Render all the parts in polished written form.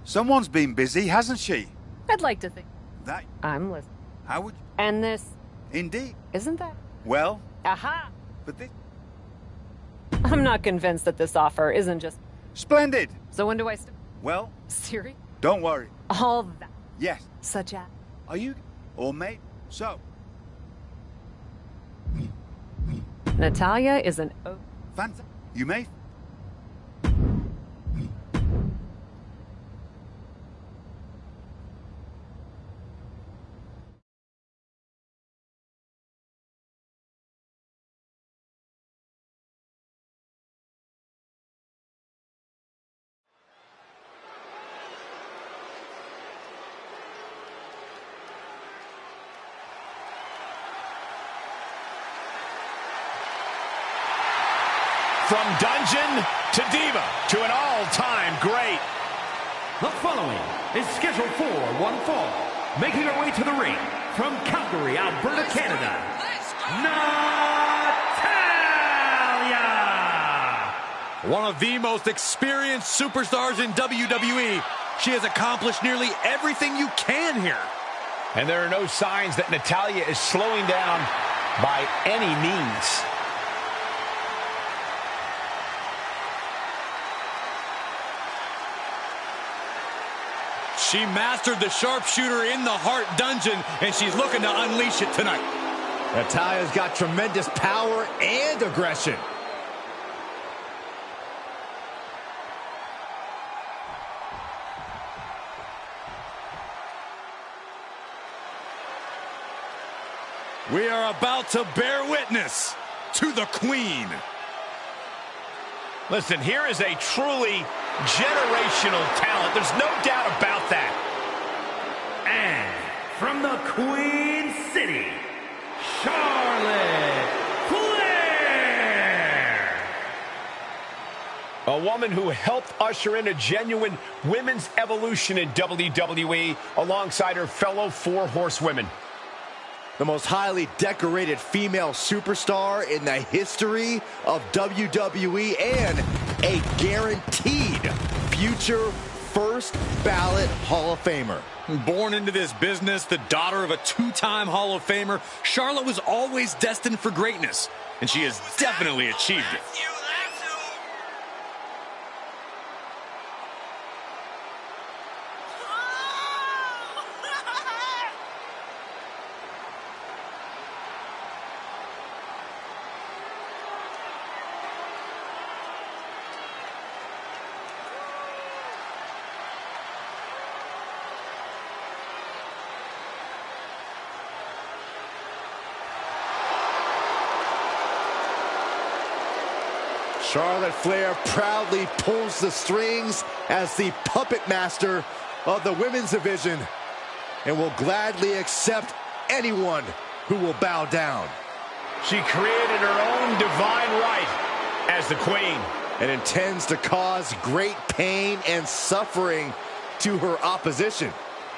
Someone's been busy, hasn't she? I'd like to think. That... I'm listening. How would... And this... Indeed. Isn't that... Well... Aha! But this... I'm not convinced that this offer isn't just... Splendid! So when do I Well... Siri? Don't worry. All that. Yes. Such as... Are you... Or mate? So... Natalia is an... Fantastic. You may... From dungeon to diva to an all-time great. The following is scheduled for one fall. Making her way to the ring from Calgary, Alberta, Canada, Natalia! One of the most experienced superstars in WWE. She has accomplished nearly everything you can here. And there are no signs that Natalia is slowing down by any means. She mastered the sharpshooter in the Heart Dungeon, and she's looking to unleash it tonight. Natalia's got tremendous power and aggression. We are about to bear witness to the Queen. Listen, here is a truly generational talent. There's no doubt about that. And from the Queen City, Charlotte Flair! A woman who helped usher in a genuine women's evolution in WWE alongside her fellow four horsewomen. The most highly decorated female superstar in the history of WWE and a guaranteed future first ballot Hall of Famer. Born into this business, the daughter of a two-time Hall of Famer, Charlotte was always destined for greatness, and she has definitely achieved it. Charlotte Flair proudly pulls the strings as the puppet master of the women's division and will gladly accept anyone who will bow down. She created her own divine right as the Queen and intends to cause great pain and suffering to her opposition.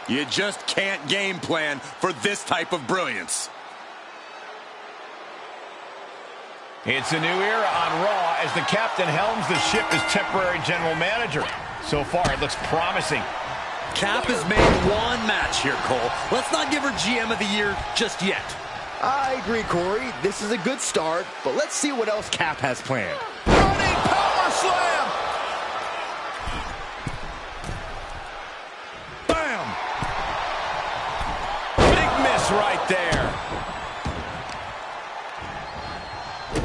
You just can't game plan for this type of brilliance. It's a new era on Raw as the captain helms the ship as temporary general manager. So far, it looks promising. Cap has made one match here, Cole. Let's not give her GM of the Year just yet. I agree, Corey. This is a good start, but let's see what else Cap has planned. Running power slam! Bam! Big miss right there.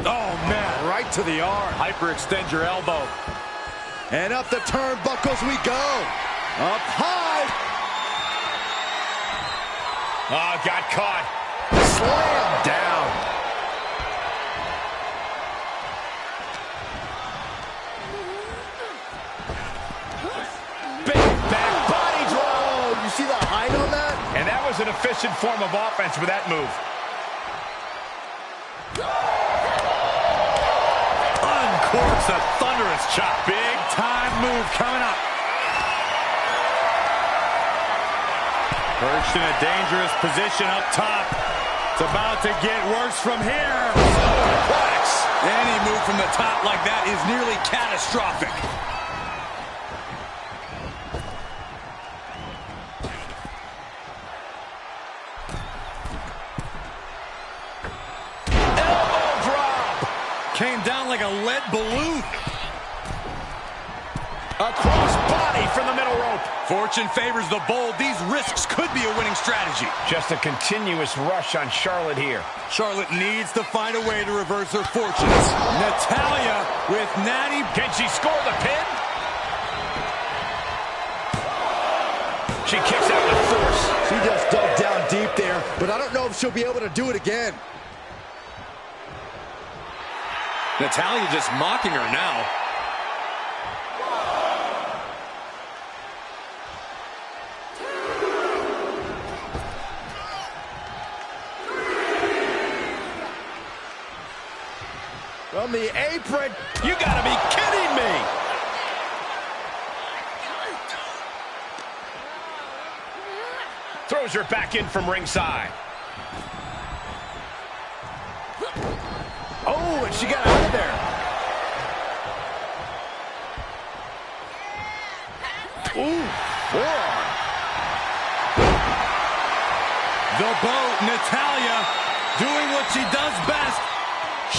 Oh, man, right to the arm. Hyperextend your elbow. And up the turnbuckles we go. Up high. Oh, got caught. Slam down. Big back body drop. Oh, you see the height on that? And that was an efficient form of offense with that move. Uncorks a thunderous chop. Big time move coming up. Perched in a dangerous position up top. It's about to get worse from here. Suplex. Any move from the top like that is nearly catastrophic. Came down like a lead balloon. A cross body from the middle rope. Fortune favors the bold. These risks could be a winning strategy. Just a continuous rush on Charlotte here. Charlotte needs to find a way to reverse her fortunes. Natalya with Natty. Can she score the pin? She kicks out with force. She just dug down deep there, but I don't know if she'll be able to do it again. Natalya just mocking her now. From the apron. You gotta be kidding me! Throws her back in from ringside. Oh, and she got out of there. Ooh, forearm. The boat, Natalya, doing what she does best.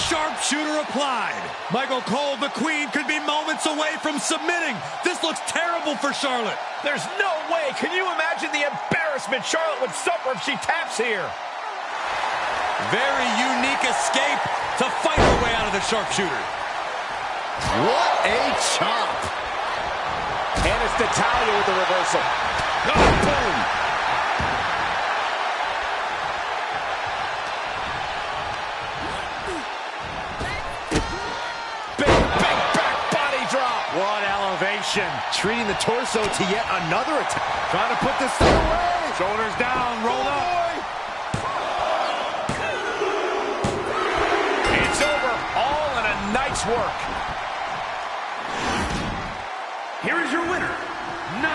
Sharpshooter applied. Michael Cole, the queen, could be moments away from submitting. This looks terrible for Charlotte. There's no way. Can you imagine the embarrassment Charlotte would suffer if she taps here? Very unique escape to fight her way out of the sharpshooter. What a chop. And it's Natalya with the reversal. Oh, boom. Big back body drop. What elevation. Treating the torso to yet another attack. Trying to put this thing away. Shoulders down, rolled up. It's over. All in a night's work. Here is your winner, Natalya!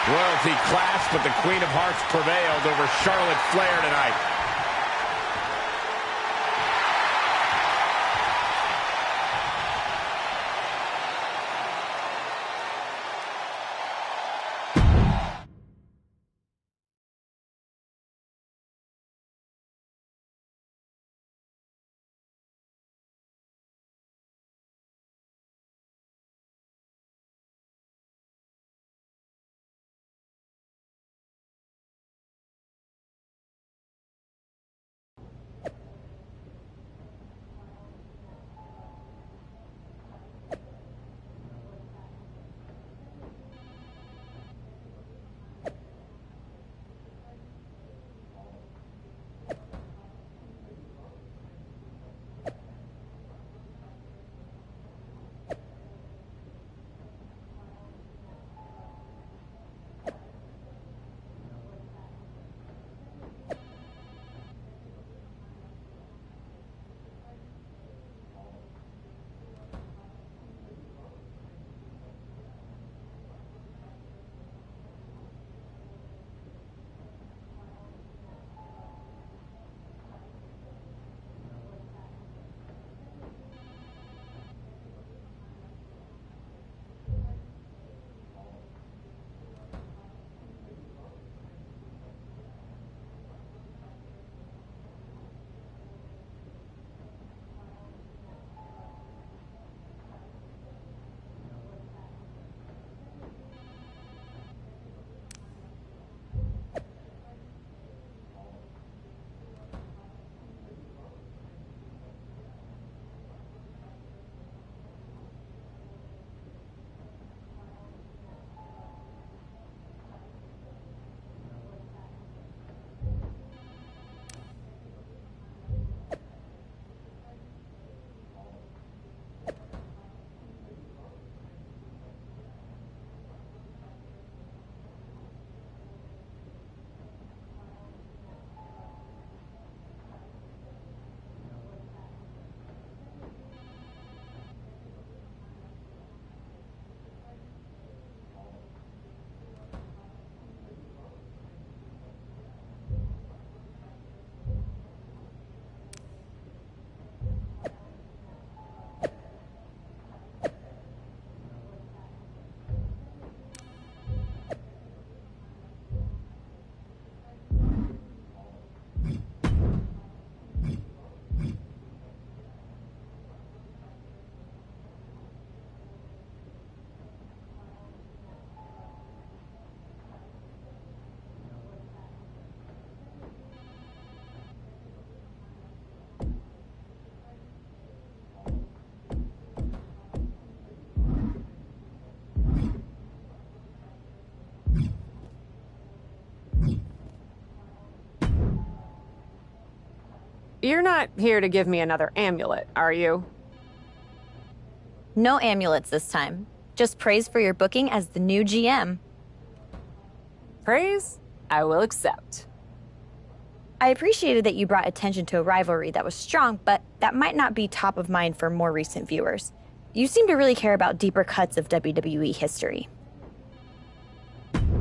Royalty clash, but the Queen of Hearts prevailed over Charlotte Flair tonight. You're not here to give me another amulet, are you? No amulets this time. Just praise for your booking as the new GM. Praise? I will accept. I appreciated that you brought attention to a rivalry that was strong, but that might not be top of mind for more recent viewers. You seem to really care about deeper cuts of WWE history.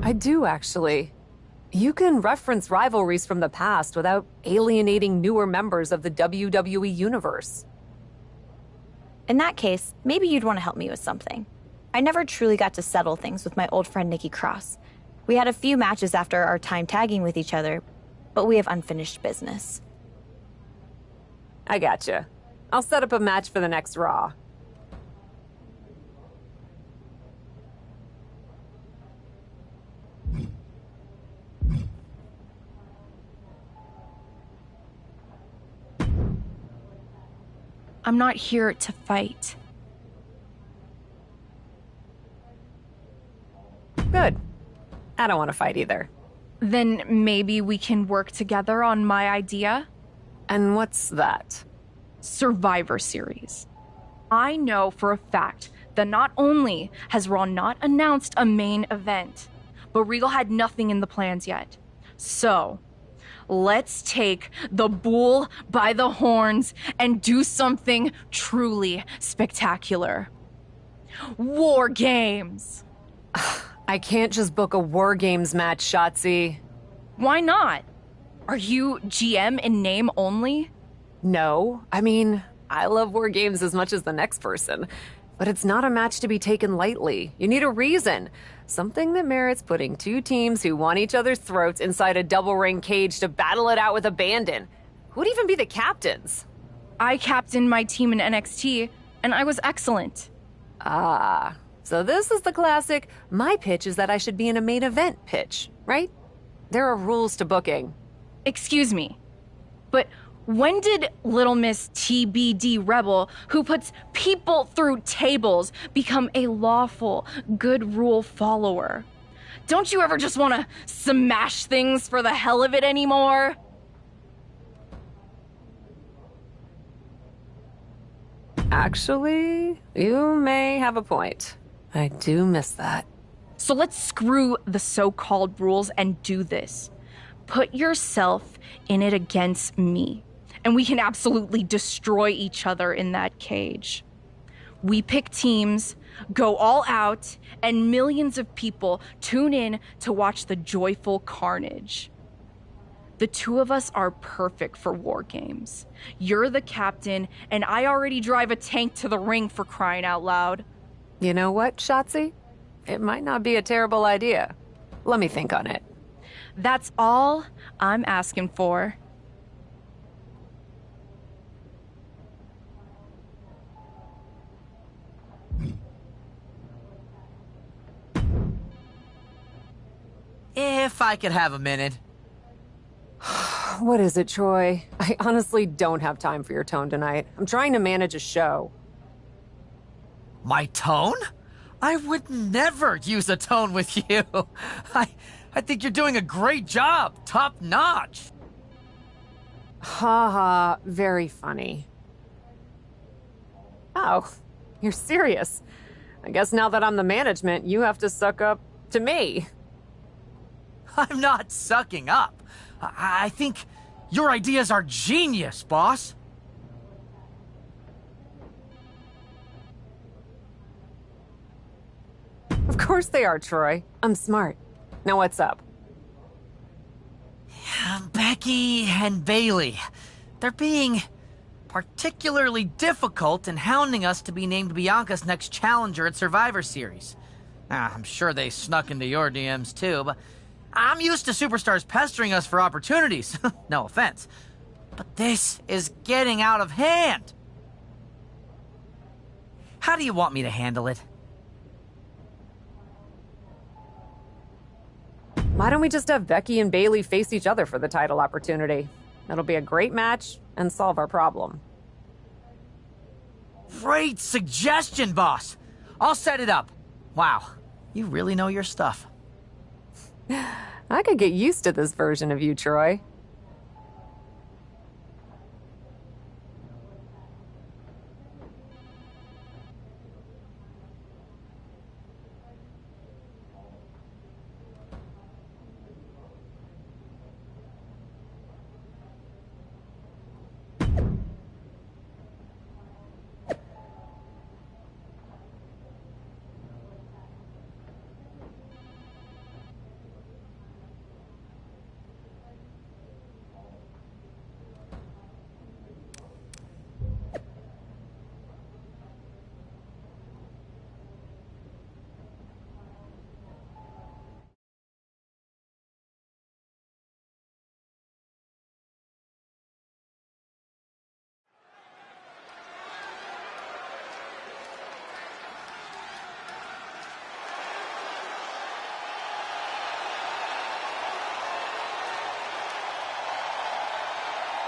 I do, actually. You can reference rivalries from the past without alienating newer members of the WWE universe. In that case, maybe you'd want to help me with something. I never truly got to settle things with my old friend Nikki Cross. We had a few matches after our time tagging with each other, but we have unfinished business. I gotcha. I'll set up a match for the next Raw. I'm not here to fight. Good. I don't want to fight either. Then maybe we can work together on my idea? And what's that? Survivor Series. I know for a fact that not only has Raw not announced a main event, but Regal had nothing in the plans yet. So, let's take the bull by the horns and do something truly spectacular. War Games! I can't just book a War Games match, Shotzi. Why not? Are you GM in name only? No. I mean, I love War Games as much as the next person. But it's not a match to be taken lightly. You need a reason. Something that merits putting two teams who want each other's throats inside a double ring cage to battle it out with abandon. Who'd even be the captains? I captained my team in NXT, and I was excellent. Ah, so this is the classic, my pitch is that I should be in a main event pitch, right? There are rules to booking. Excuse me, but when did Little Miss TBD Rebel, who puts people through tables, become a lawful, good rule follower? Don't you ever just want to smash things for the hell of it anymore? Actually, you may have a point. I do miss that. So let's screw the so-called rules and do this. Put yourself in it against me, and we can absolutely destroy each other in that cage. We pick teams, go all out, and millions of people tune in to watch the joyful carnage. The two of us are perfect for War Games. You're the captain, and I already drive a tank to the ring, for crying out loud. You know what, Shotzi? It might not be a terrible idea. Let me think on it. That's all I'm asking for. If I could have a minute. What is it, Troy? I honestly don't have time for your tone tonight. I'm trying to manage a show. My tone? I would never use a tone with you. I think you're doing a great job. Top notch. Ha ha, very funny. Oh, you're serious. I guess now that I'm the management, you have to suck up to me. I'm not sucking up. I think your ideas are genius, boss. Of course they are, Troy. I'm smart. Now what's up? Becky and Bailey. They're being particularly difficult in hounding us to be named Bianca's next challenger at Survivor Series. I'm sure they snuck into your DMs too, but I'm used to superstars pestering us for opportunities. No offense. But this is getting out of hand. How do you want me to handle it? Why don't we just have Becky and Bailey face each other for the title opportunity? It'll be a great match and solve our problem. Great suggestion, boss. I'll set it up. Wow, you really know your stuff. I could get used to this version of you, Troy.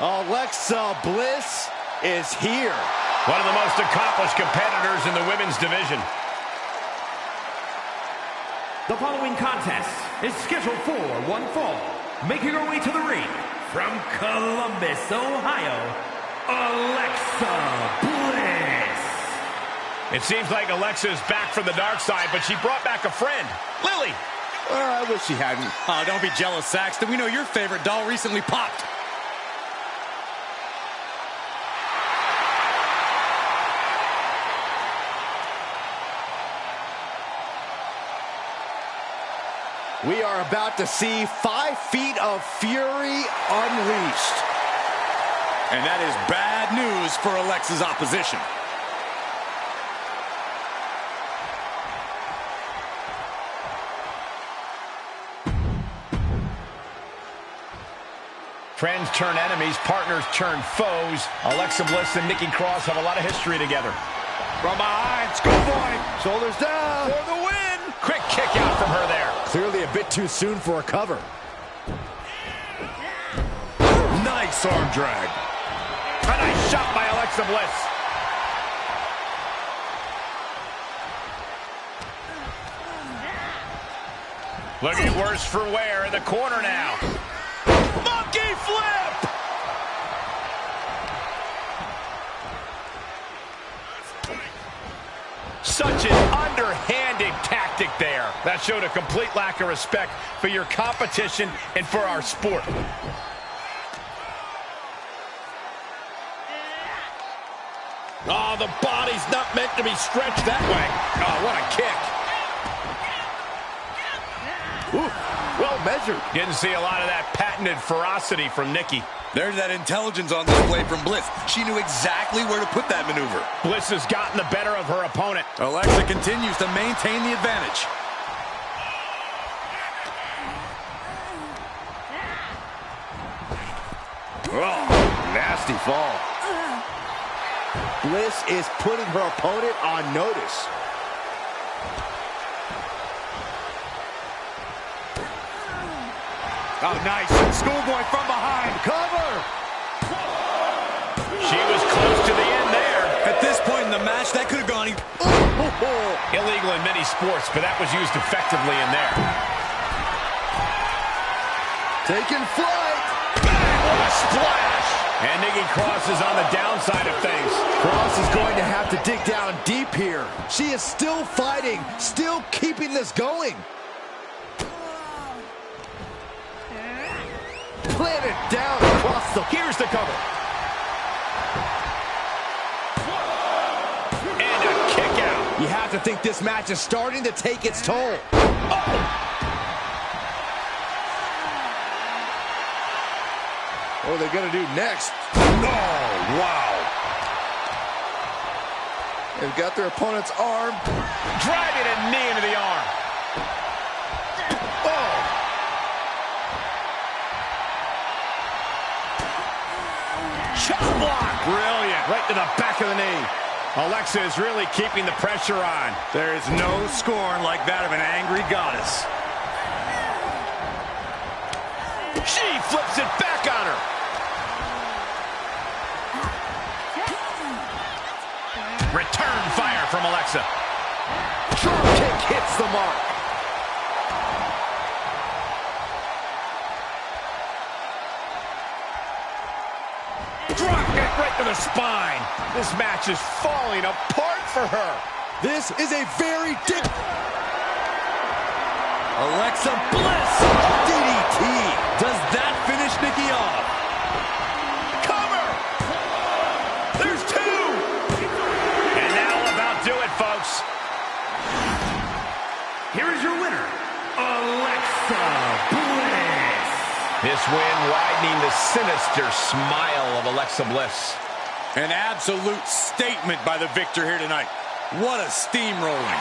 Alexa Bliss is here. One of the most accomplished competitors in the women's division. The following contest is scheduled for one fall. Making her way to the ring from Columbus, Ohio, Alexa Bliss. It seems like Alexa is back from the dark side, but she brought back a friend, Lily. I wish she hadn't. Oh, don't be jealous, Saxton. We know your favorite doll recently popped. We are about to see 5 feet of fury unleashed. And that is bad news for Alexa's opposition. Friends turn enemies, partners turn foes. Alexa Bliss and Nikki Cross have a lot of history together. From behind, Schoolboy, shoulders down. For the win! Quick kick out from her there. Clearly a bit too soon for a cover. Nice arm drag. A nice shot by Alexa Bliss. Looking worse for wear in the corner now. Monkey flip! Such an underhanded tactic there. That showed a complete lack of respect for your competition and for our sport. Oh, the body's not meant to be stretched that way. Oh, what a kick. Ooh, well measured. Didn't see a lot of that patented ferocity from Nikki. There's that intelligence on display from Bliss. She knew exactly where to put that maneuver. Bliss has gotten the better of her opponent. Alexa continues to maintain the advantage. Oh, nasty fall. Bliss is putting her opponent on notice. Oh, nice. Schoolboy from behind. Cover! She was close to the end there. At this point in the match, that could have gone... Illegal in many sports, but that was used effectively in there. Taking flight. What a splash! And Nikki Cross is on the downside of things. Cross is going to have to dig down deep here. She is still fighting, still keeping this going. Planted down across the... Here's the cover. And a kick out. You have to think this match is starting to take its toll. What are they going to do next? Oh, wow. They've got their opponent's arm. Driving a knee into the arm. Oh! Chop block. Brilliant. Right to the back of the knee. Alexa is really keeping the pressure on. There is no scorn like that of an angry goddess. She flips it back on her. Return fire from Alexa. Drop kick hits the mark. Drop kick right to the spine. This match is falling apart for her. This is a very Alexa Bliss. DDT. Does that finish Nikki off? Cover. There's two. And that'll about do it, folks. Here is your winner, Alexa Bliss. This win widening the sinister smile of Alexa Bliss. An absolute statement by the victor here tonight. What a steamrolling.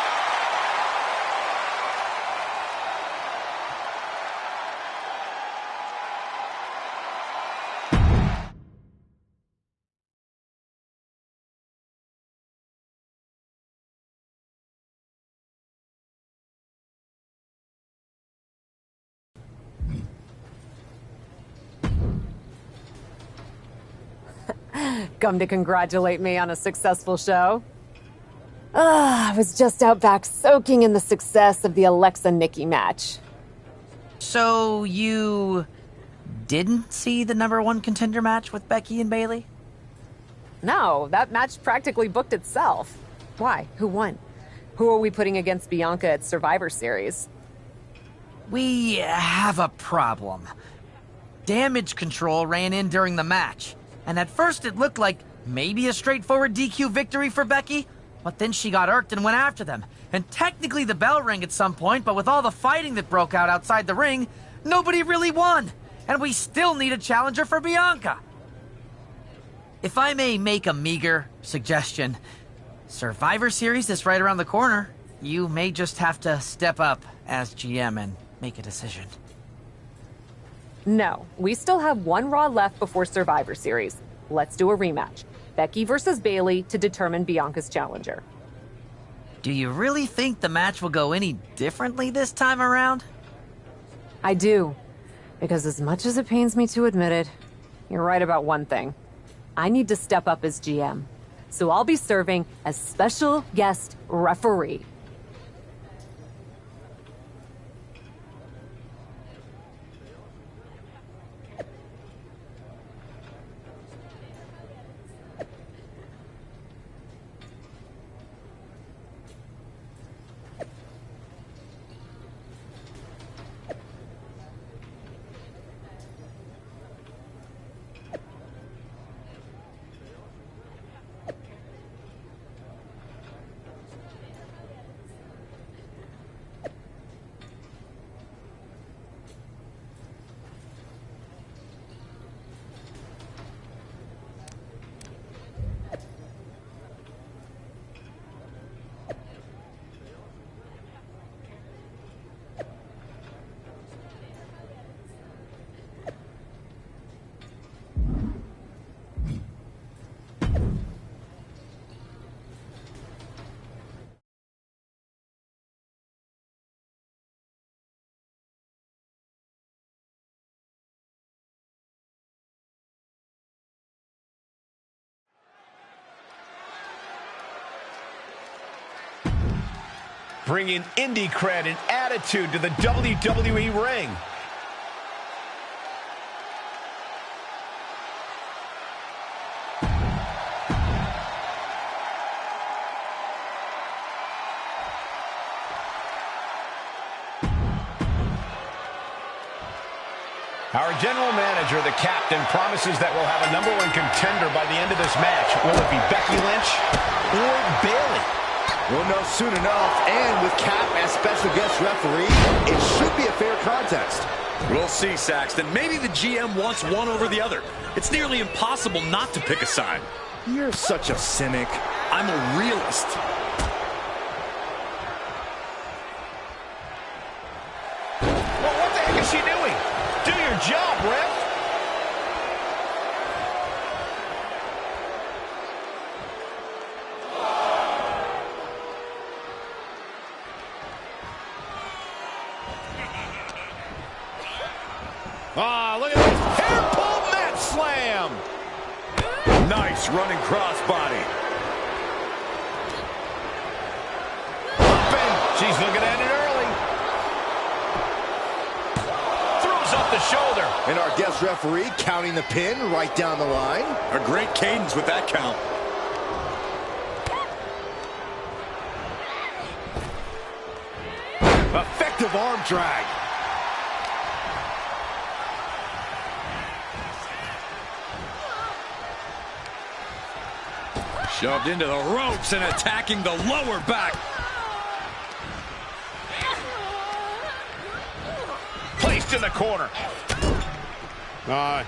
come to congratulate me on a successful show. I was just out back soaking in the success of the Alexa-Nikki match. So you didn't see the #1 contender match with Becky and Bayley? No, that match practically booked itself. Why? Who won? Who are we putting against Bianca at Survivor Series? We have a problem. Damage Control ran in during the match, and at first it looked like maybe a straightforward DQ victory for Becky, but then she got irked and went after them. And technically the bell rang at some point, but with all the fighting that broke out outside the ring, nobody really won. And we still need a challenger for Bianca. If I may make a meager suggestion, Survivor Series is right around the corner. You may just have to step up as GM and make a decision. No, we still have one Raw left before Survivor Series. Let's do a rematch. Becky versus Bayley to determine Bianca's challenger. Do you really think the match will go any differently this time around? I do. Because as much as it pains me to admit it, you're right about one thing. I need to step up as GM. So I'll be serving as special guest referee. Bringing indie cred and attitude to the WWE ring. Our general manager, the captain, promises that we'll have a #1 contender by the end of this match. Will it be Becky Lynch or Bayley? We'll know soon enough, and with Cap as special guest referee, it should be a fair contest. We'll see, Saxton. Maybe the GM wants one over the other. It's nearly impossible not to pick a side. You're such a cynic. I'm a realist. Well, what the heck is she doing? Do your job, ref. Ah, look at this. Hair pull mat slam. Nice running crossbody. She's looking at it early. Throws up the shoulder. And our guest referee counting the pin right down the line. A great cadence with that count. Effective arm drag. Shoved into the ropes and attacking the lower back. Placed in the corner. An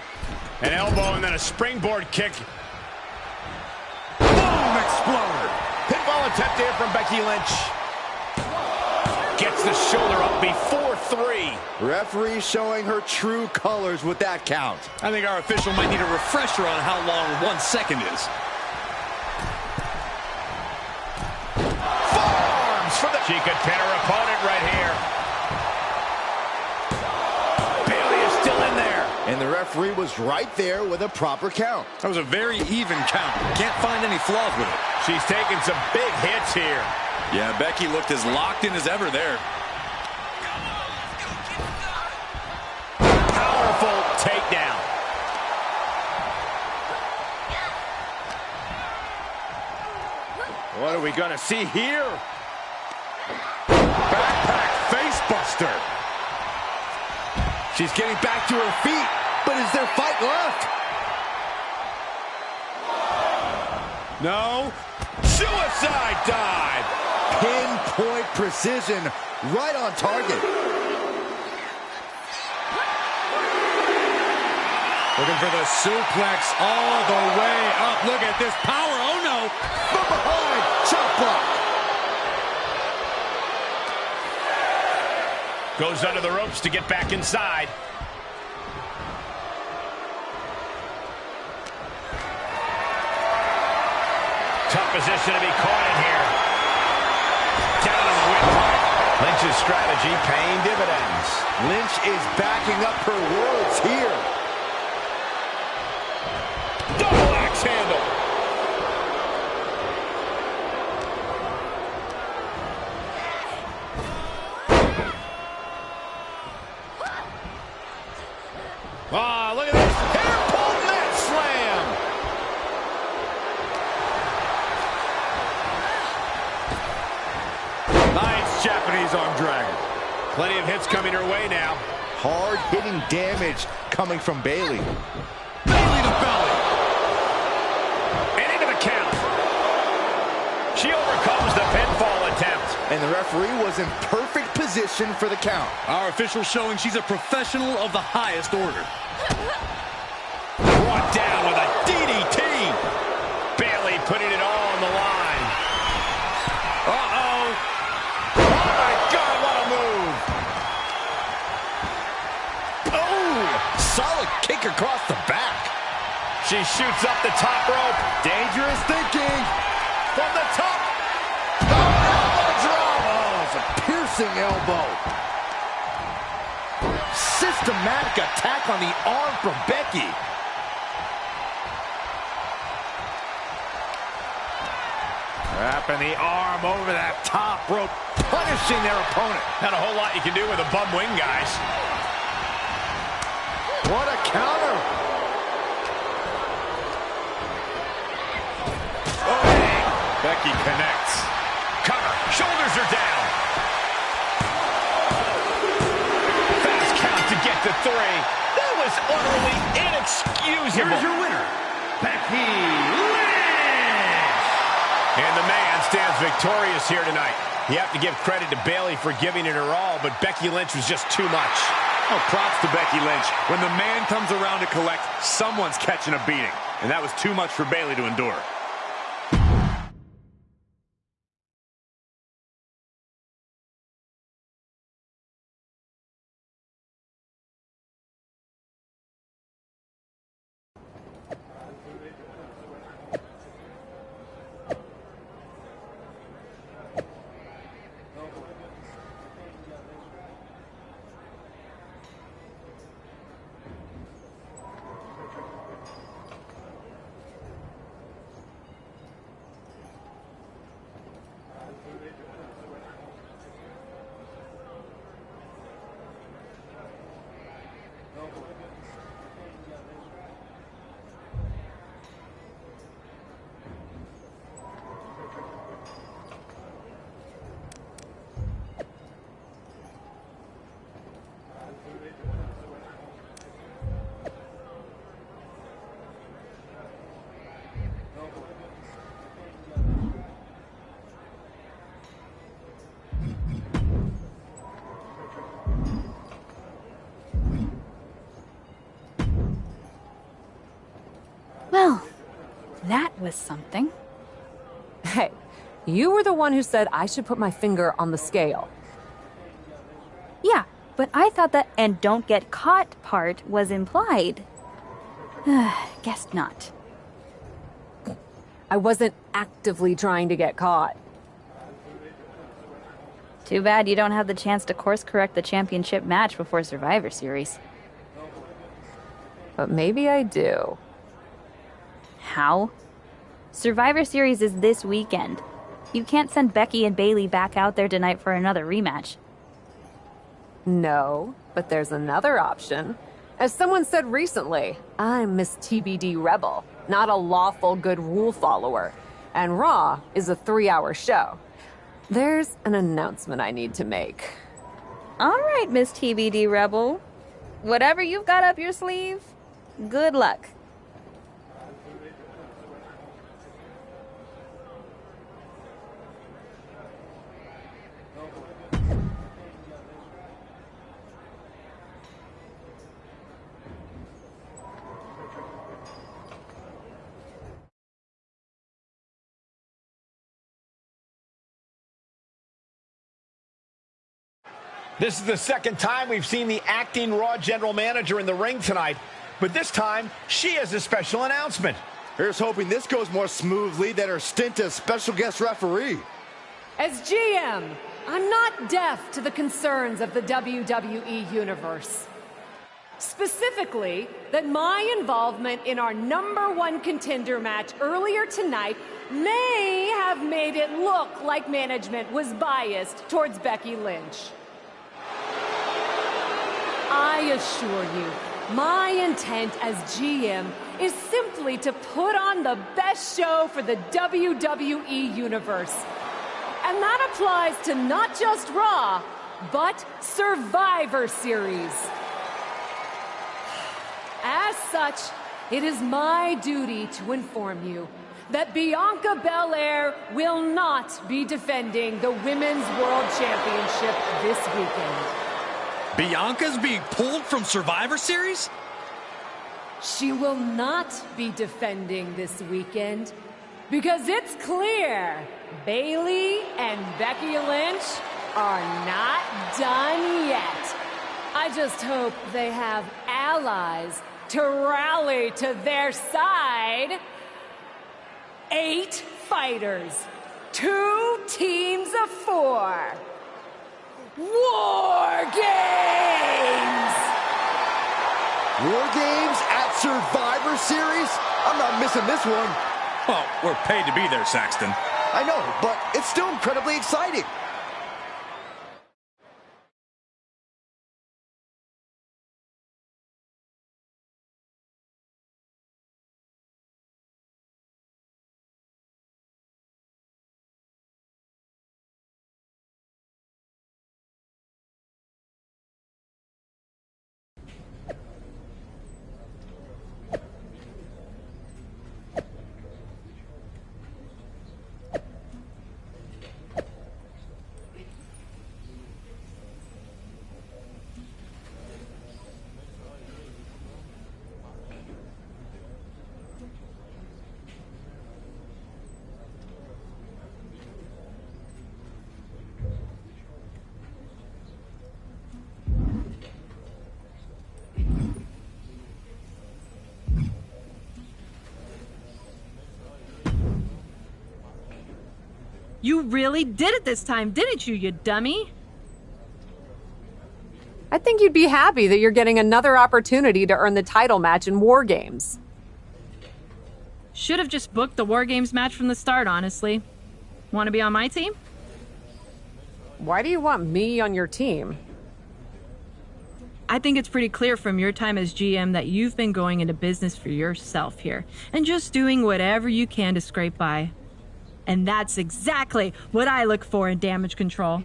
elbow and then a springboard kick. Boom, exploder. Pinfall attempt here from Becky Lynch. Gets the shoulder up before 3. Referee showing her true colors with that count. I think our official might need a refresher on how long 1 second is. She could pin her opponent right here. Bayley is still in there. And the referee was right there with a proper count. That was a very even count. Can't find any flaws with it. She's taking some big hits here. Yeah, Becky looked as locked in as ever there. Powerful takedown. What are we going to see here? Backpack facebuster. She's getting back to her feet, but is there fight left? No. Suicide dive. Pinpoint precision, right on target. Looking for the suplex all the way up. Look at this power. Oh, no. From behind, chop block. Goes under the ropes to get back inside. Tough position to be caught in here. Down on the windpipe. Lynch's strategy paying dividends. Lynch is backing up her words here. Double axe handle. Ah, look at this. Hair pull mat slam. Nice Japanese arm drag. Plenty of hits coming her way now. Hard-hitting damage coming from Bayley. Bayley to belly. And into the count. She overcomes the pinfall attempt. And the referee was in perfect position for the count. Our official showing she's a professional of the highest order. Brought down with a DDT. Bayley putting it all on the line. Uh-oh. Oh, my God, what a move. Oh, solid kick across the back. She shoots up the top rope. Dangerous thinking. From the top. Elbow drop. Oh, it's a piercing elbow. Systematic attack on the arm from Becky. Wrapping the arm over that top rope, punishing their opponent. Not a whole lot you can do with a bum wing, guys. What a counter. Oh, Becky connects. Cover. Shoulders are down. Fast count to get to 3. That was utterly inexcusable. Here's your winner, Becky Lynch. And the man stands victorious here tonight. You have to give credit to Bayley for giving it her all, but Becky Lynch was just too much. Oh, props to Becky Lynch. When the man comes around to collect, someone's catching a beating. And that was too much for Bayley to endure. Well, that was something. Hey, you were the one who said I should put my finger on the scale. Yeah, but I thought that "and don't get caught" part was implied. Guess not. I wasn't actively trying to get caught. Too bad you don't have the chance to course correct the championship match before Survivor Series. but maybe I do. How? Survivor Series is this weekend. You can't send Becky and Bayley back out there tonight for another rematch. No, but there's another option. As someone said recently, I'm Miss TBD Rebel, not a lawful good rule follower. And Raw is a 3-hour show. There's an announcement I need to make. All right, Miss TBD Rebel. Whatever you've got up your sleeve, good luck. This is the second time we've seen the acting Raw general manager in the ring tonight, but this time she has a special announcement. Here's hoping this goes more smoothly than her stint as special guest referee. As GM, I'm not deaf to the concerns of the WWE Universe. Specifically, that my involvement in our #1 contender match earlier tonight may have made it look like management was biased towards Becky Lynch. I assure you, my intent as GM is simply to put on the best show for the WWE Universe. And that applies to not just Raw, but Survivor Series. As such, it is my duty to inform you that Bianca Belair will not be defending the Women's World Championship this weekend. Bianca's being pulled from Survivor Series? She will not be defending this weekend because it's clear Bayley and Becky Lynch are not done yet. I just hope they have allies to rally to their side. 8 fighters, 2 teams of 4. War Games! War Games at Survivor Series? I'm not missing this one. Well, we're paid to be there, Saxton. I know, but it's still incredibly exciting. You really did it this time, didn't you, you dummy? I think you'd be happy that you're getting another opportunity to earn the title match in War Games. Should have just booked the War Games match from the start, honestly. Want to be on my team? Why do you want me on your team? I think it's pretty clear from your time as GM that you've been going into business for yourself here and just doing whatever you can to scrape by. And that's exactly what I look for in damage control.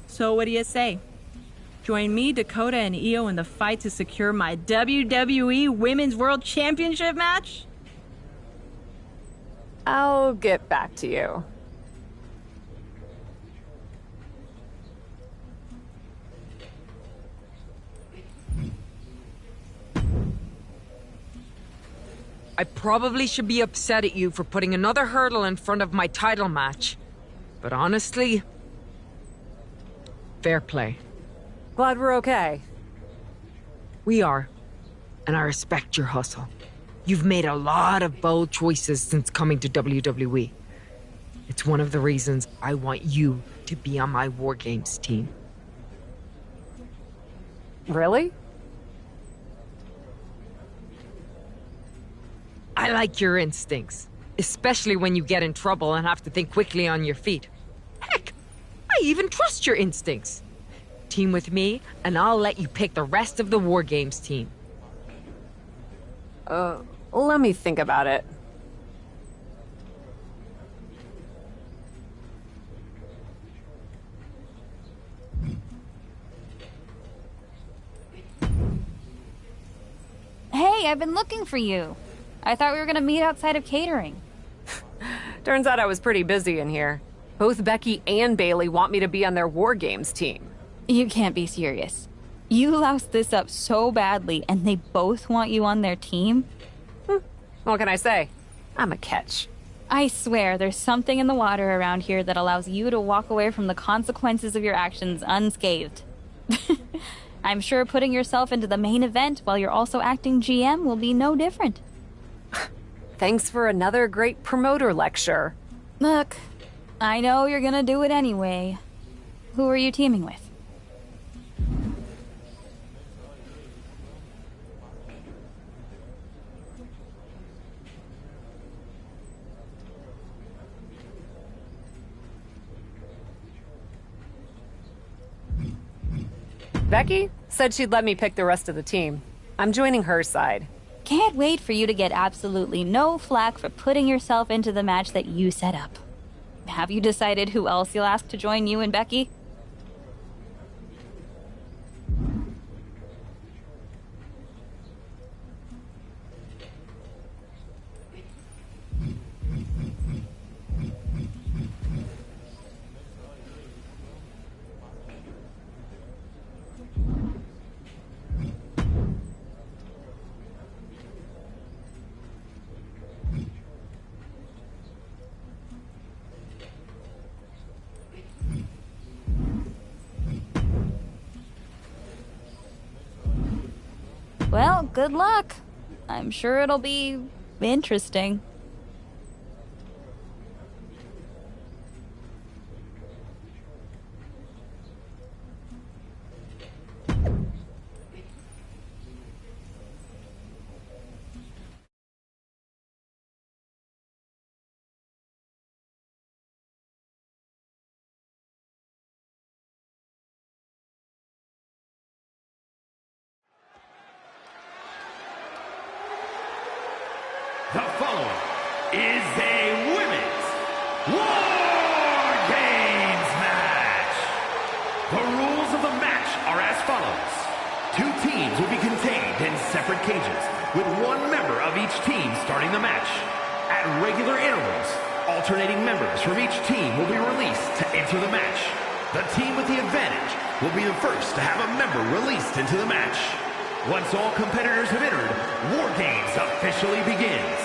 So what do you say? Join me, Dakota, and Io in the fight to secure my WWE Women's World Championship match? I'll get back to you. I probably should be upset at you for putting another hurdle in front of my title match. But honestly, fair play. Glad we're okay. We are, and I respect your hustle. You've made a lot of bold choices since coming to WWE. It's one of the reasons I want you to be on my War Games team. Really? I like your instincts, especially when you get in trouble and have to think quickly on your feet. Heck, I even trust your instincts. Team with me, and I'll let you pick the rest of the War Games team. Let me think about it. Hey, I've been looking for you. I thought we were gonna meet outside of catering. Turns out I was pretty busy in here. Both Becky and Bailey want me to be on their War Games team. You can't be serious. You loused this up so badly, and they both want you on their team? What can I say? I'm a catch. I swear, there's something in the water around here that allows you to walk away from the consequences of your actions unscathed. I'm sure putting yourself into the main event while you're also acting GM will be no different. Thanks for another great promoter lecture. Look, I know you're gonna do it anyway. Who are you teaming with? Becky said she'd let me pick the rest of the team. I'm joining her side. Can't wait for you to get absolutely no flack for putting yourself into the match that you set up. Have you decided who else you'll ask to join you and Becky? Well, good luck. I'm sure it'll be interesting. The following is a women's War Games match. The rules of the match are as follows. 2 teams will be contained in separate cages, with 1 member of each team starting the match. At regular intervals, alternating members from each team will be released to enter the match. The team with the advantage will be the first to have a member released into the match. Once all competitors have entered, War Games officially begins.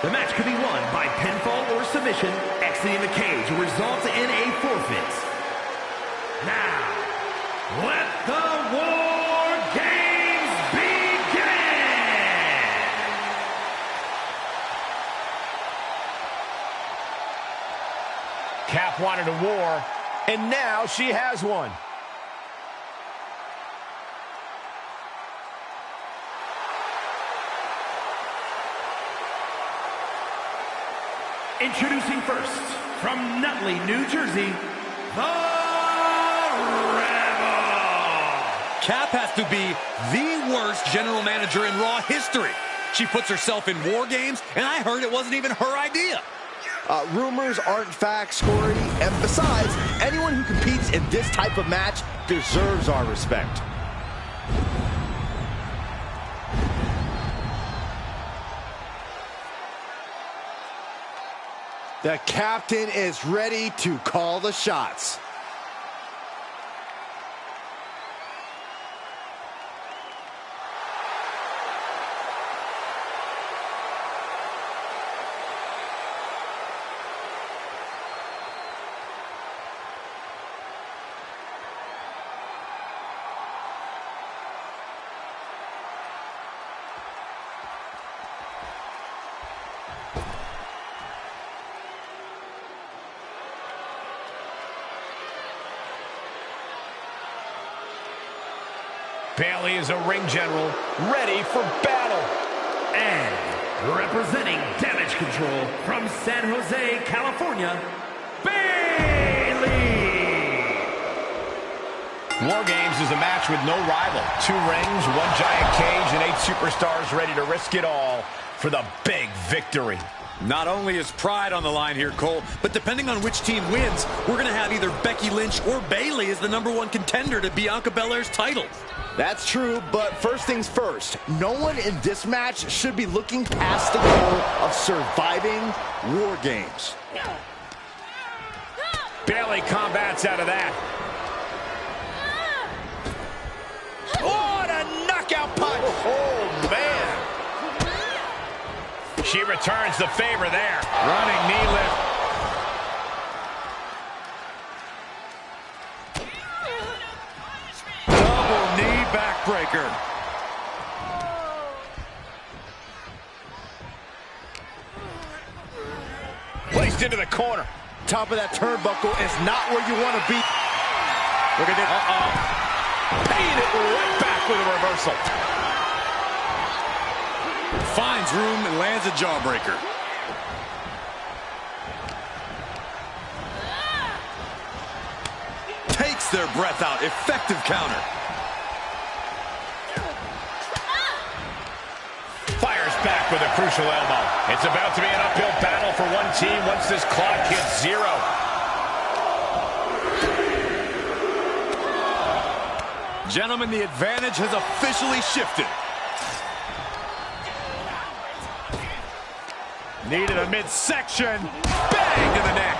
The match can be won by pinfall or submission, exiting the cage will result in a forfeit. Now, let the War Games begin! Cap wanted a war, and now she has one. Introducing first, from Nutley, New Jersey, the Rebel! Cap has to be the worst general manager in Raw history. She puts herself in War Games, and I heard it wasn't even her idea. Rumors aren't facts, Corey. And besides, anyone who competes in this type of match deserves our respect. The captain is ready to call the shots. Bailey is a ring general, ready for battle. And representing Damage Control from San Jose, California, Bayley. War Games is a match with no rival. 2 rings, 1 giant cage, and 8 superstars ready to risk it all for the big victory. Not only is pride on the line here, Cole, but depending on which team wins, we're going to have either Becky Lynch or Bayley as the #1 contender to Bianca Belair's title. That's true, but first things first, no one in this match should be looking past the goal of surviving War Games. Bayley combats out of that. What a knockout punch! Oh, man! She returns the favor there. Running knee lift. Double knee backbreaker. Placed into the corner. Top of that turnbuckle is not where you want to be. Look at this. Paying it right back with a reversal. Finds room and lands a jawbreaker. Takes their breath out. Effective counter. Fires back with a crucial elbow. It's about to be an uphill battle for one team once this clock hits 0. Gentlemen, the advantage has officially shifted. Needed a midsection. Bang to the neck.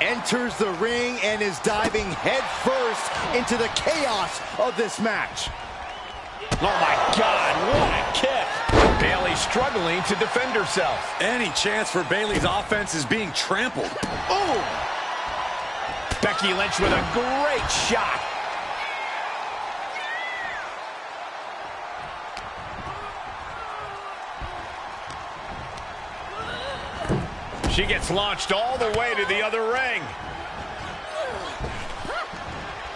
Enters the ring and is diving headfirst into the chaos of this match. Oh my God, what a kick. Bayley struggling to defend herself. Any chance for Bayley's offense is being trampled. Oh! Becky Lynch with a great shot. She gets launched all the way to the other ring.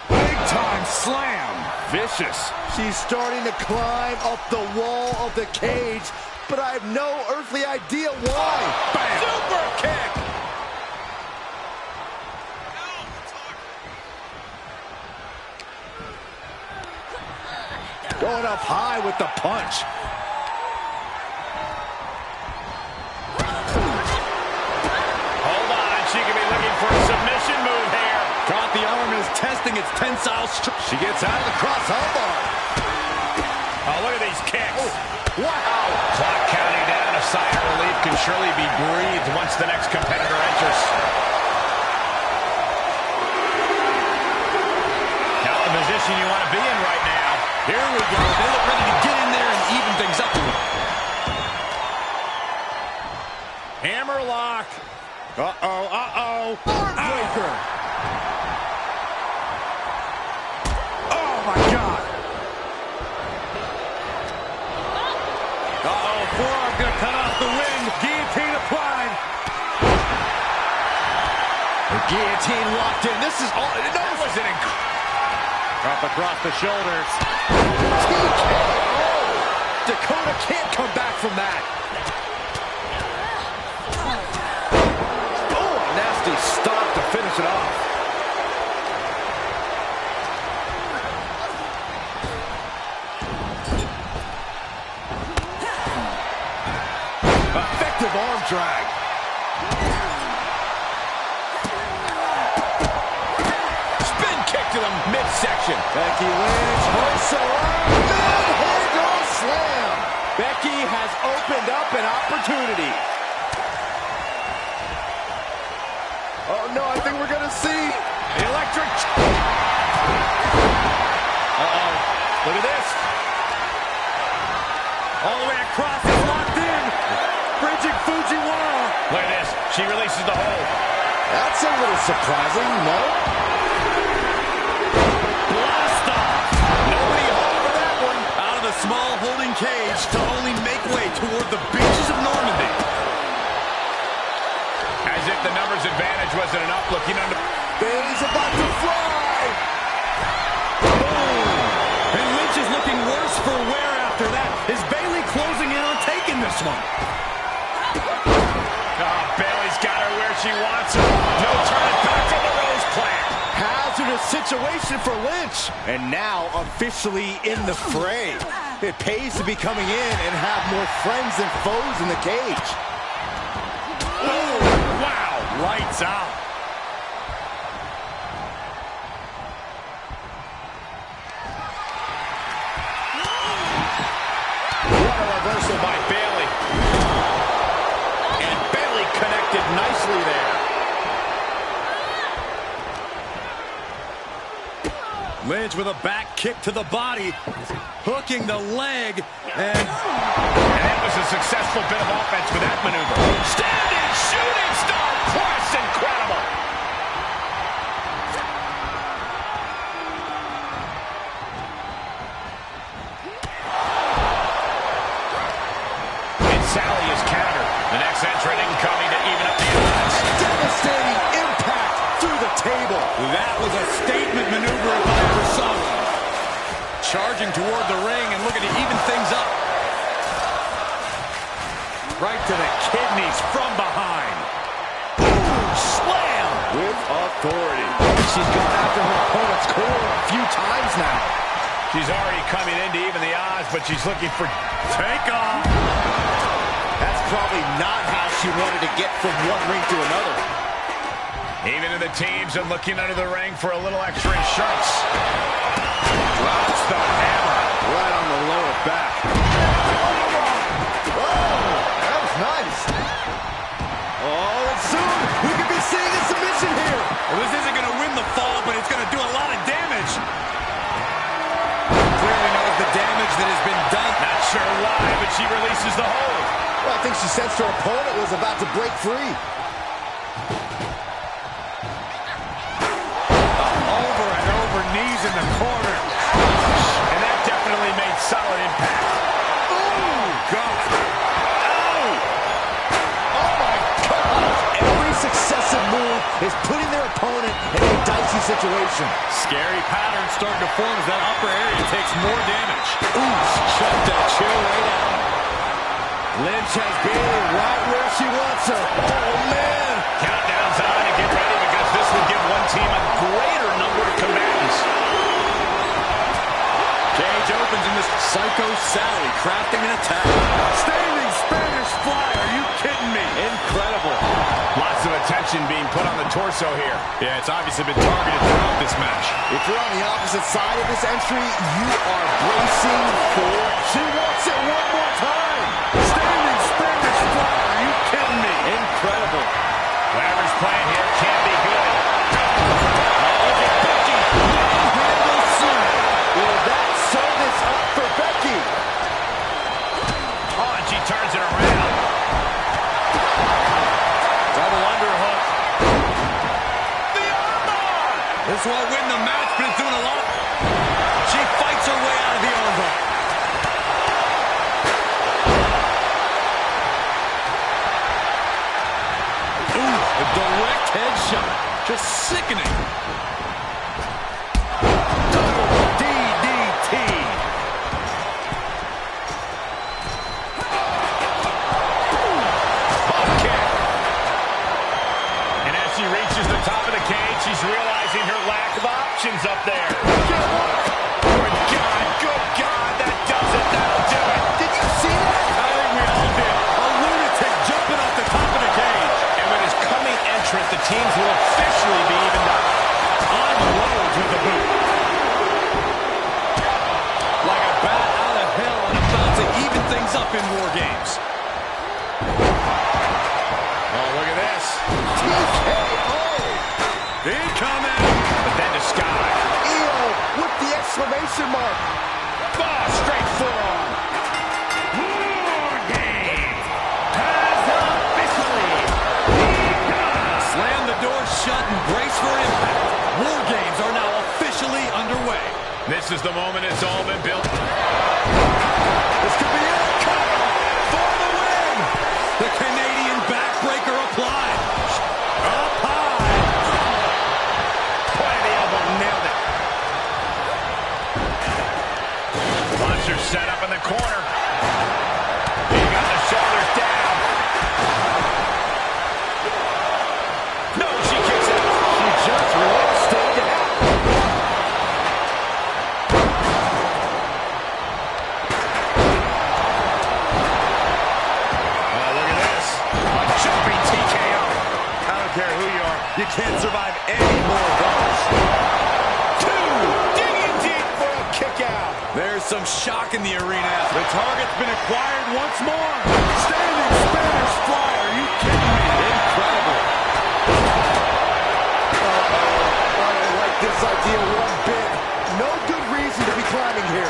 Big time slam. Vicious. She's starting to climb up the wall of the cage, but I have no earthly idea why. Bam. Super kick. Going up high with the punch. She could be looking for a submission move here. Caught the arm and is testing its tensile strength. She gets out of the cross armbar. Oh, look at these kicks. Oh, wow. Clock counting down. A sigh of relief can surely be breathed once the next competitor enters. Not the position you want to be in right now. Here we go. They look ready to get in there and even things up. Hammerlock. Uh-oh, uh-oh. Heartbreaker. Oh, my God. Uh-oh, forearm gonna cut off the wind. Guillotine applied. The guillotine locked in. This is all. That was an Up across the shoulders. TKO. Dakota can't come back from that. Nasty stop to finish it off. Effective arm drag. spin kick to the midsection. Becky Lynch hoists her up. Mid-handle slam. Becky has opened up an opportunity. Oh, no, I think we're going to see the electric. Uh-oh. Look at this. All the way across, it's locked in. Bridging Fujiwara. Look at this. She releases the hold. That's a little surprising, no? Blast off. Nobody home for that one. Out of the small holding cage to only make way toward the beaches of Normandy. As if the numbers advantage wasn't enough, looking under. Bayley's about to fly. Boom. And Lynch is looking worse for wear after that. Is Bayley closing in on taking this this one. Oh, Bayley's got her where she wants her. No turning back from the Rose Plant. Hazardous situation for Lynch. And now officially in the fray. It pays to be coming in and have more friends than foes in the cage. Oh, wow. Lights out. What a reversal by Bayley. And Bayley connected nicely there. Lynch with a back kick to the body, hooking the leg, and that was a successful bit of offense with that maneuver. Standing shooting star press, incredible. And Sally is countered. The next entrant incoming to even up the odds. Devastating impact through the table. that was a statement maneuver if I ever saw one. Charging toward the ring and looking to even things up. Right to the kidneys from behind. Boom! Slam! With authority. She's gone after her opponent's core a few times now. She's already coming in to even the odds, but she's looking for takeoff. That's probably not how she wanted to get from one ring to another. even in the teams and looking under the ring for a little extra insurance. Drops the hammer right on the lower back. Oh, that was nice. Oh, and soon we could be seeing a submission here. Well, this isn't going to win the fall, but it's going to do a lot of damage. Clearly knows the damage that has been done. Not sure why, but she releases the hold. Well, I think she sensed her opponent was about to break free. Over and over, knees in the corner. And that definitely made solid impact. Oh, God. Every successive move is putting their opponent in a dicey situation. Scary pattern starting to form as that upper area takes more damage. Ooh, shut that chill right out. Lynch has Bayley right where she wants her. Oh, man. Countdown's on and get ready because this will give one team a greater number of combatants. Cage opens in this Psycho Sally crafting an attack. Standing Spanish fly. Are you kidding me? Incredible. Lots of attention being put on the torso here. Yeah, it's obviously been targeted throughout this match. If you're on the opposite side of this entry, you are bracing for... She wants it one more time. Standing Spanish fly. Are you kidding me? Incredible. Whatever's playing here can't be good. Look at Becky. Handle soon. Will that sew this up for Becky? Oh, and she turns it around. Double underhook. The armbar! This won't win the match, but it's doing a lot. She fights her way out of the armbar. Ooh, a direct headshot. Just sickening. Double DDT. She reaches the top of the cage. She's realizing her lack of options up there. Good God, that does it. That'll do it. Did you see that? I think we all did. A lunatic jumping off the top of the cage. And with his coming entrant, the teams will officially be evened up. Unloads with the boot. Like a bat out of hell and about to even things up in War Games. Oh, look at this. TKO. Incoming. But then to Sky. EO with the exclamation mark. Oh, straight forearm. War Games has officially begun. Slam the door shut and brace for impact. War Games are now officially underway. This is the moment it's all been built. This could be it. For the win. The Canadian backbreaker applied. Up high. Point of the elbow, nailed it. Launcher set up in the corner. He got the shot You can't survive any more of those. Two, digging deep for a kick out. There's some shock in the arena. The target's been acquired once more. Standing Spanish fly. Are you kidding me? Incredible. I don't like this idea one bit. No good reason to be climbing here.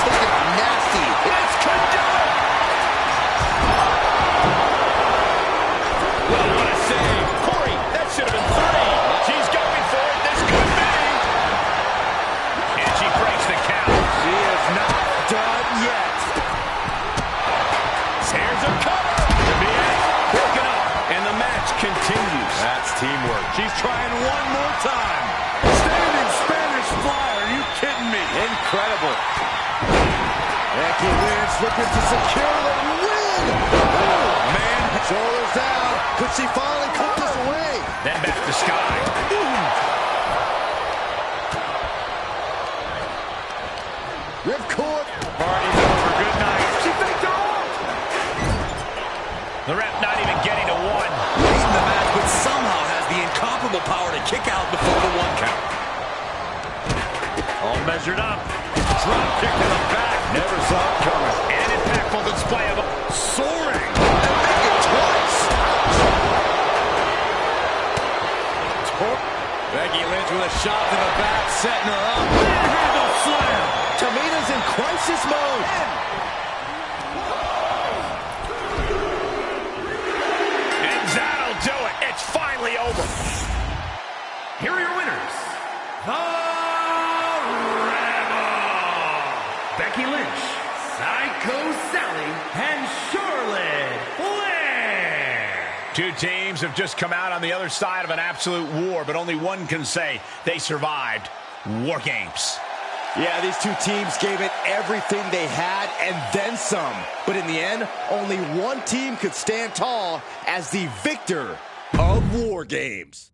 Taking a nasty. This could do it. Well, what a save. Corey, that should have been 3. She's going for it. This could be. And she breaks the count. She is not done yet. Here's a cover. To be broken up. And the match continues. That's teamwork. She's trying one more time. Standing Spanish fly. Are you kidding me? Incredible. Becky Lynch looking to secure the win. Oh, Man, shoulders down. Could she finally put this away? Then back to Sky. Ripcord. party's over. Good night. She faked her off. The ref not even getting to 1. Late in the match, but somehow has the incomparable power to kick out before the 1 count. All measured up. Drop kick to the back. Never saw it coming. And an impactful display of Soaring. And make it twice. Becky Lynch with a shot to the back, setting her up. Manhandle slam. Tamina's in crisis mode. And that'll do it. It's finally over. Here are your winners. The Rebel, Becky Lynch, Psycho Sally, and Charlotte Flair. Two teams have just come out on the other side of an absolute war, but only one can say they survived War Games. Yeah, these two teams gave it everything they had and then some. But in the end, only one team could stand tall as the victor of War Games.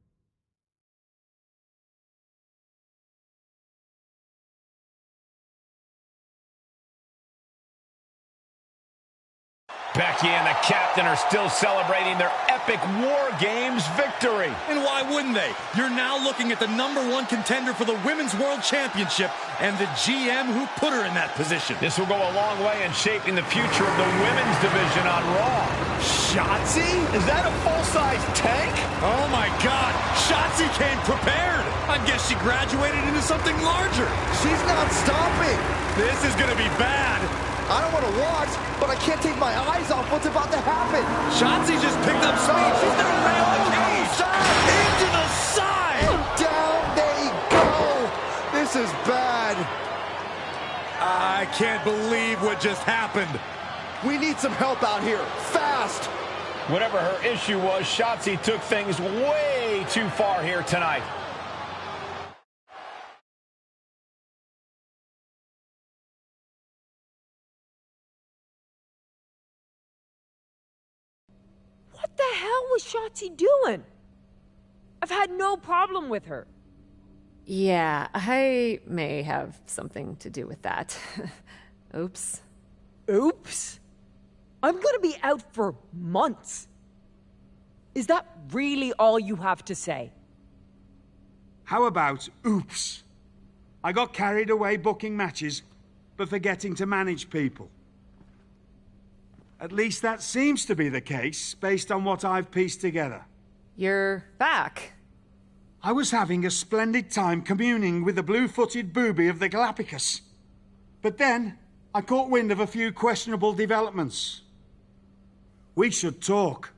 Becky and the captain are still celebrating their epic War Games victory. And why wouldn't they? You're now looking at the #1 contender for the Women's World Championship and the GM who put her in that position. This will go a long way in shaping the future of the women's division on Raw. Shotzi? Is that a full-size tank? Oh my God, Shotzi came prepared. I guess she graduated into something larger. She's not stopping. This is gonna be bad. I don't want to watch, but I can't take my eyes off what's about to happen. Shotzi just picked up speed. She's gonna rail the cage. Into the side. Down they go. This is bad. I can't believe what just happened. We need some help out here, fast. Whatever her issue was, Shotzi took things way too far here tonight. What the hell was Shotzi doing? I've had no problem with her. Yeah, I may have something to do with that. Oops. Oops. I'm gonna be out for months. Is that really all you have to say? How about oops? I got carried away booking matches, but forgetting to manage people. At least that seems to be the case, based on what I've pieced together. You're back. I was having a splendid time communing with the blue-footed booby of the Galapagos. But then, I caught wind of a few questionable developments. We should talk.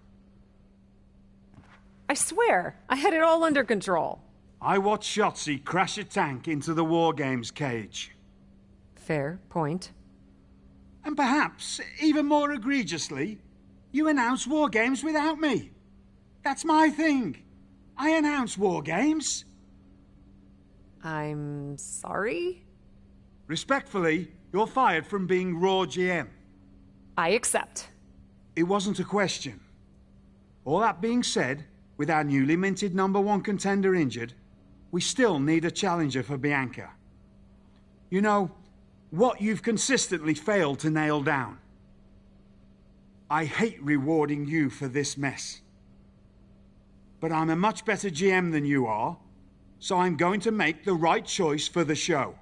I swear, I had it all under control. I watched Shotzi crash a tank into the War Games cage. Fair point. And perhaps, even more egregiously, you announced War Games without me. That's my thing. I announce War Games. I'm sorry? Respectfully, you're fired from being Raw GM. I accept. It wasn't a question. All that being said, with our newly minted #1 contender injured, we still need a challenger for Bianca. You know, what you've consistently failed to nail down. I hate rewarding you for this mess. But I'm a much better GM than you are, so I'm going to make the right choice for the show.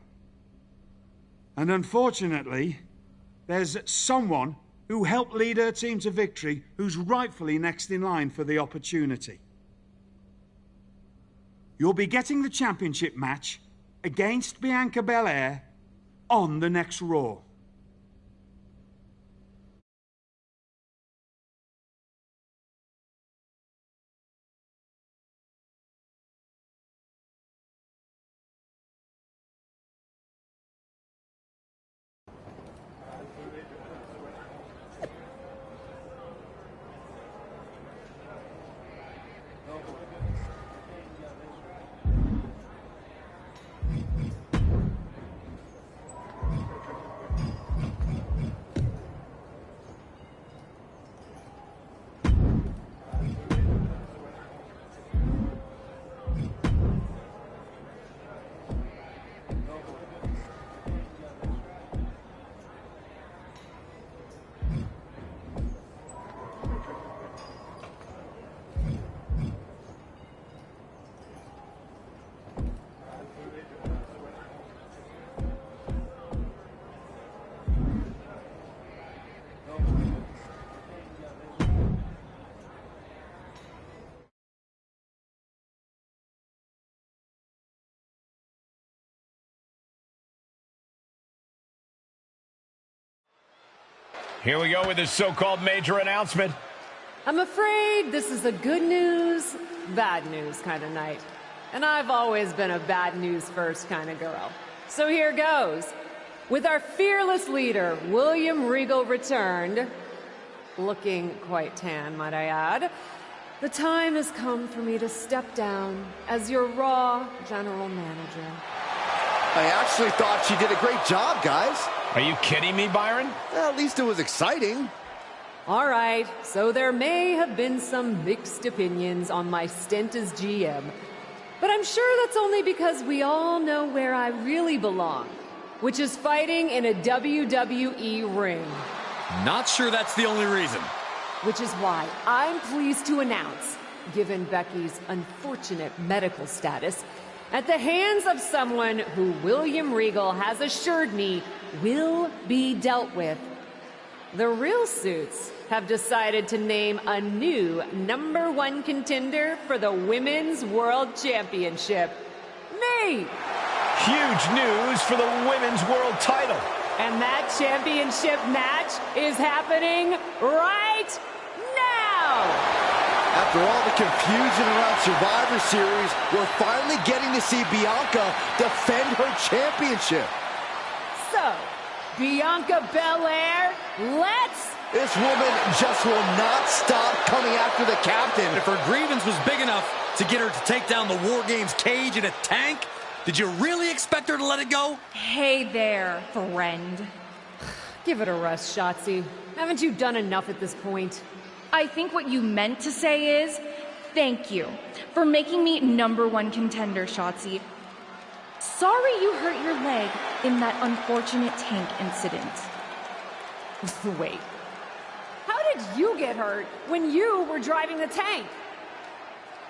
And unfortunately, there's someone who helped lead her team to victory who's rightfully next in line for the opportunity. You'll be getting the championship match against Bianca Belair on the next Raw. Here we go with this so-called major announcement. I'm afraid this is a good news, bad news kind of night. And I've always been a bad news first kind of girl. So here goes. With our fearless leader, William Regal, returned, looking quite tan, might I add, the time has come for me to step down as your Raw General Manager. I actually thought she did a great job, guys. Are you kidding me, Byron? Well, at least it was exciting. All right, so there may have been some mixed opinions on my stint as GM, but I'm sure that's only because we all know where I really belong, which is fighting in a WWE ring. Not sure that's the only reason. Which is why I'm pleased to announce, given Becky's unfortunate medical status, at the hands of someone who William Regal has assured me will be dealt with, the Real Suits have decided to name a new #1 contender for the Women's World Championship. Me! Huge news for the Women's World title. And that championship match is happening right now! After all the confusion around Survivor Series, we're finally getting to see Bianca defend her championship. So, Bianca Belair, let's... This woman just will not stop coming after the captain. If her grievance was big enough to get her to take down the War Games cage in a tank, did you really expect her to let it go? Hey there, friend. Give it a rest, Shotzi. Haven't you done enough at this point? I think what you meant to say is, thank you for making me #1 contender, Shotzi. Sorry you hurt your leg in that unfortunate tank incident. Wait. How did you get hurt when you were driving the tank?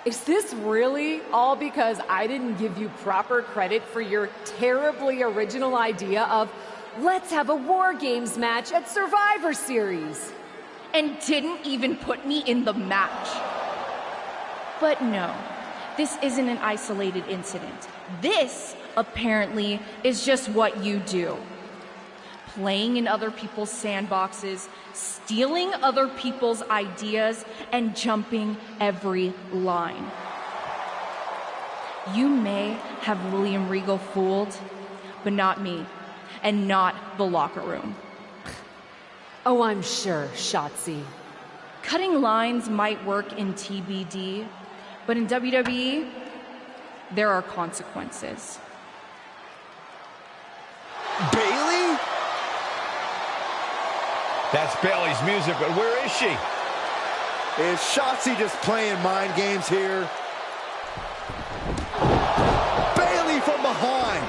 Is this really all because I didn't give you proper credit for your terribly original idea of let's have a War Games match at Survivor Series? And didn't even put me in the match. But no, this isn't an isolated incident. This, apparently, is just what you do. Playing in other people's sandboxes, stealing other people's ideas, and jumping every line. You may have William Regal fooled, but not me, and not the locker room. Oh, I'm sure, Shotzi. Cutting lines might work in TBD, but in WWE, there are consequences. Bayley? That's Bayley's music, but where is she? Is Shotzi just playing mind games here? Bayley from behind.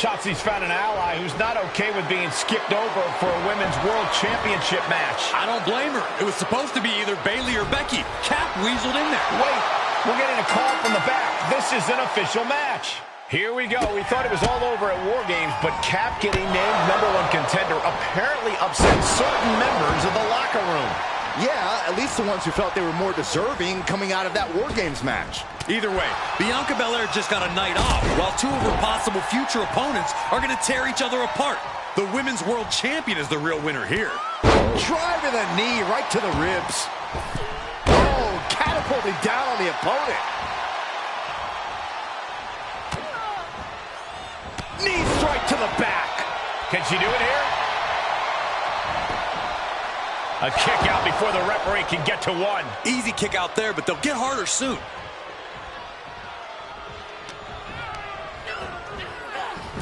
Shotzi's found an ally who's not okay with being skipped over for a women's world championship match. I don't blame her. It was supposed to be either Bayley or Becky. Cap weaseled in there. Wait, we're getting a call from the back. This is an official match. Here we go. We thought it was all over at War Games, but Cap getting named #1 contender apparently upset certain members of the locker room. Yeah, at least the ones who felt they were more deserving coming out of that War Games match. Either way, Bianca Belair just got a night off, while two of her possible future opponents are going to tear each other apart. The women's world champion is the real winner here. Driving the knee right to the ribs. Oh, catapulting down on the opponent. Knee strike to the back. Can she do it here? A kick out before the referee can get to one. Easy kick out there, but they'll get harder soon.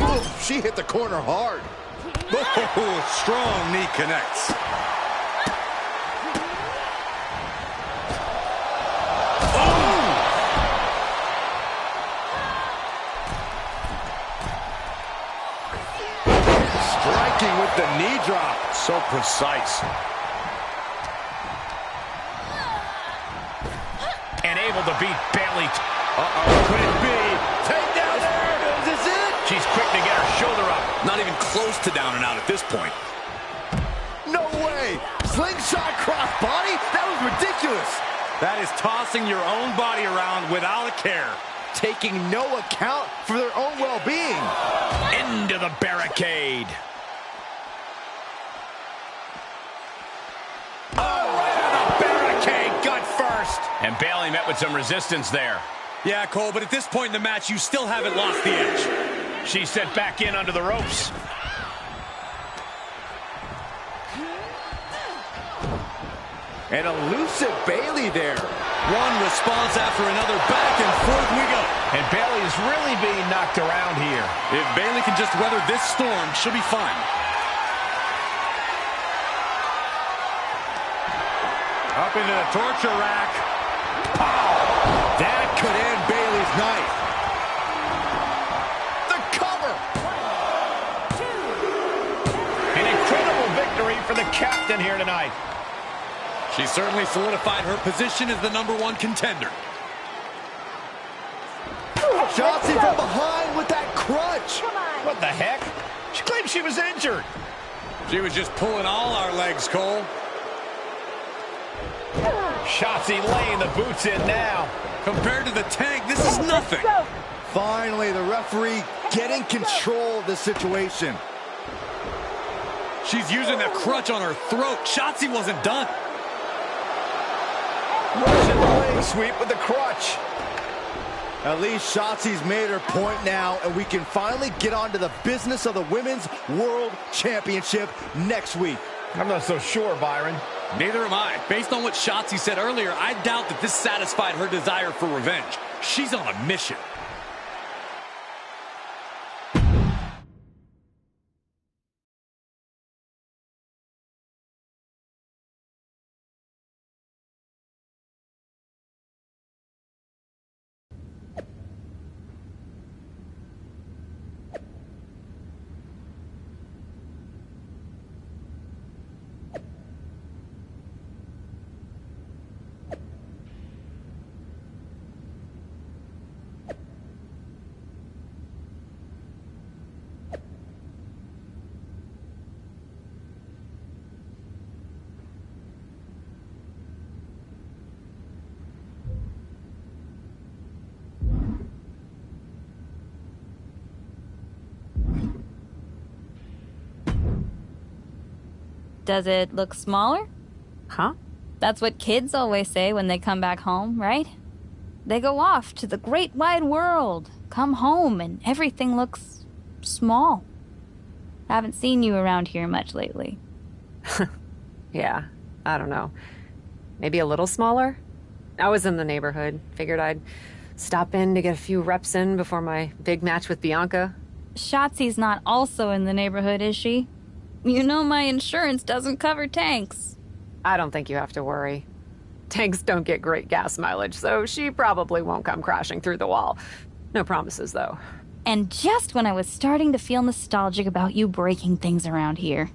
Ooh, she hit the corner hard. Oh, strong knee connects. Striking with the knee drop. So precise. And able to beat Bayley. Uh-oh, could it be? Take down there. Is this it? She's quick to get her shoulder up. Not even close to down and out at this point. No way. Slingshot crossbody? That was ridiculous. That is tossing your own body around without a care. Taking no account for their own well-being. Into the barricade. And Bayley met with some resistance there. Yeah, Cole, but at this point in the match, you still haven't lost the edge. She's sent back in under the ropes. An elusive Bayley there. One response after another, back and forth we go. And Bayley is really being knocked around here. If Bayley can just weather this storm, she'll be fine. Up into the torture rack. That could end Bayley's night. The cover. An incredible victory for the captain here tonight. She certainly solidified her position as the #1 contender. Shotzi from behind with that crutch. What the heck? She claimed she was injured. She was just pulling all our legs, Cole. Shotzi laying the boots in now. Compared to the tank, this is nothing. Finally, the referee getting control of the situation. She's using that crutch on her throat. Shotzi wasn't done. Russian leg sweep with the crutch. At least Shotzi's made her point now, and we can finally get on to the business of the Women's World Championship next week. I'm not so sure, Byron. Neither am I. Based on what Shotzi said earlier, I doubt that this satisfied her desire for revenge. She's on a mission. Does it look smaller? Huh? That's what kids always say when they come back home, right? They go off to the great wide world, come home, and everything looks small. Haven't seen you around here much lately. Yeah, I don't know. Maybe a little smaller? I was in the neighborhood. Figured I'd stop in to get a few reps in before my big match with Bianca. Shotzi's not also in the neighborhood, is she? You know my insurance doesn't cover tanks. I don't think you have to worry. Tanks don't get great gas mileage, so she probably won't come crashing through the wall. No promises, though. And just when I was starting to feel nostalgic about you breaking things around here.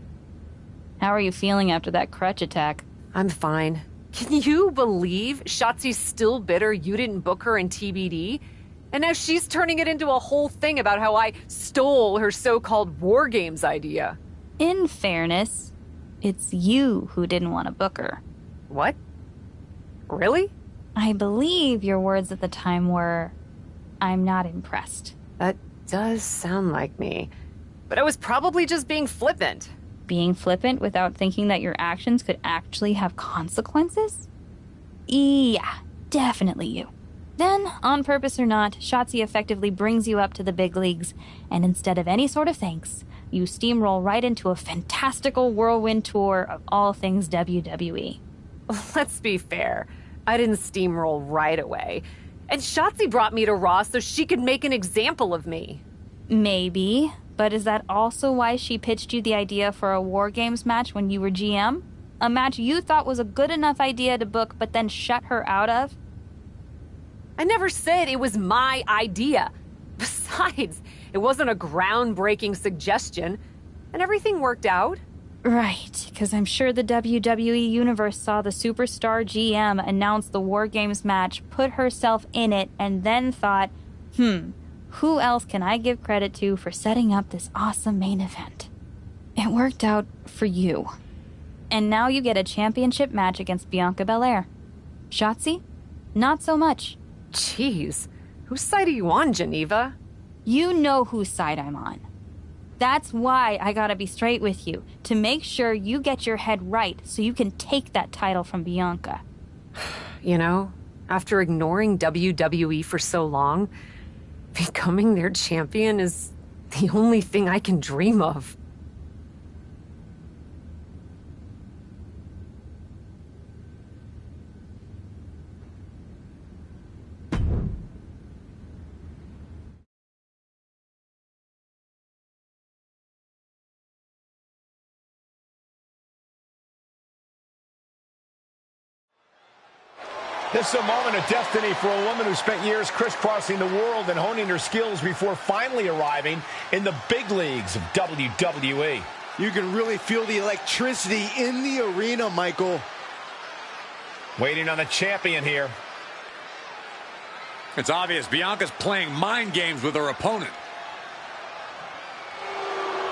How are you feeling after that crutch attack? I'm fine. Can you believe Shotzi's still bitter you didn't book her in TBD? And now she's turning it into a whole thing about how I stole her so-called War Games idea. In fairness, it's you who didn't want to book her. What? Really? I believe your words at the time were, "I'm not impressed." That does sound like me. But I was probably just being flippant. Being flippant without thinking that your actions could actually have consequences? Yeah, definitely you. Then, on purpose or not, Shotzi effectively brings you up to the big leagues, and instead of any sort of thanks, you steamroll right into a fantastical whirlwind tour of all things WWE. Let's be fair. I didn't steamroll right away. And Shotzi brought me to Raw so she could make an example of me. Maybe, but is that also why she pitched you the idea for a War Games match when you were GM? A match you thought was a good enough idea to book but then shut her out of? I never said it was my idea. Besides, it wasn't a groundbreaking suggestion, and everything worked out. Right, because I'm sure the WWE Universe saw the superstar GM announce the War Games match, put herself in it, and then thought, who else can I give credit to for setting up this awesome main event? It worked out for you. And now you get a championship match against Bianca Belair. Shotzi? Not so much. Jeez, whose side are you on, Geneva? You know whose side I'm on. That's why I gotta be straight with you, to make sure you get your head right so you can take that title from Bianca. You know, after ignoring WWE for so long, becoming their champion is the only thing I can dream of. This is a moment of destiny for a woman who spent years crisscrossing the world and honing her skills before finally arriving in the big leagues of WWE. You can really feel the electricity in the arena, Michael. Waiting on the champion here. It's obvious Bianca's playing mind games with her opponent.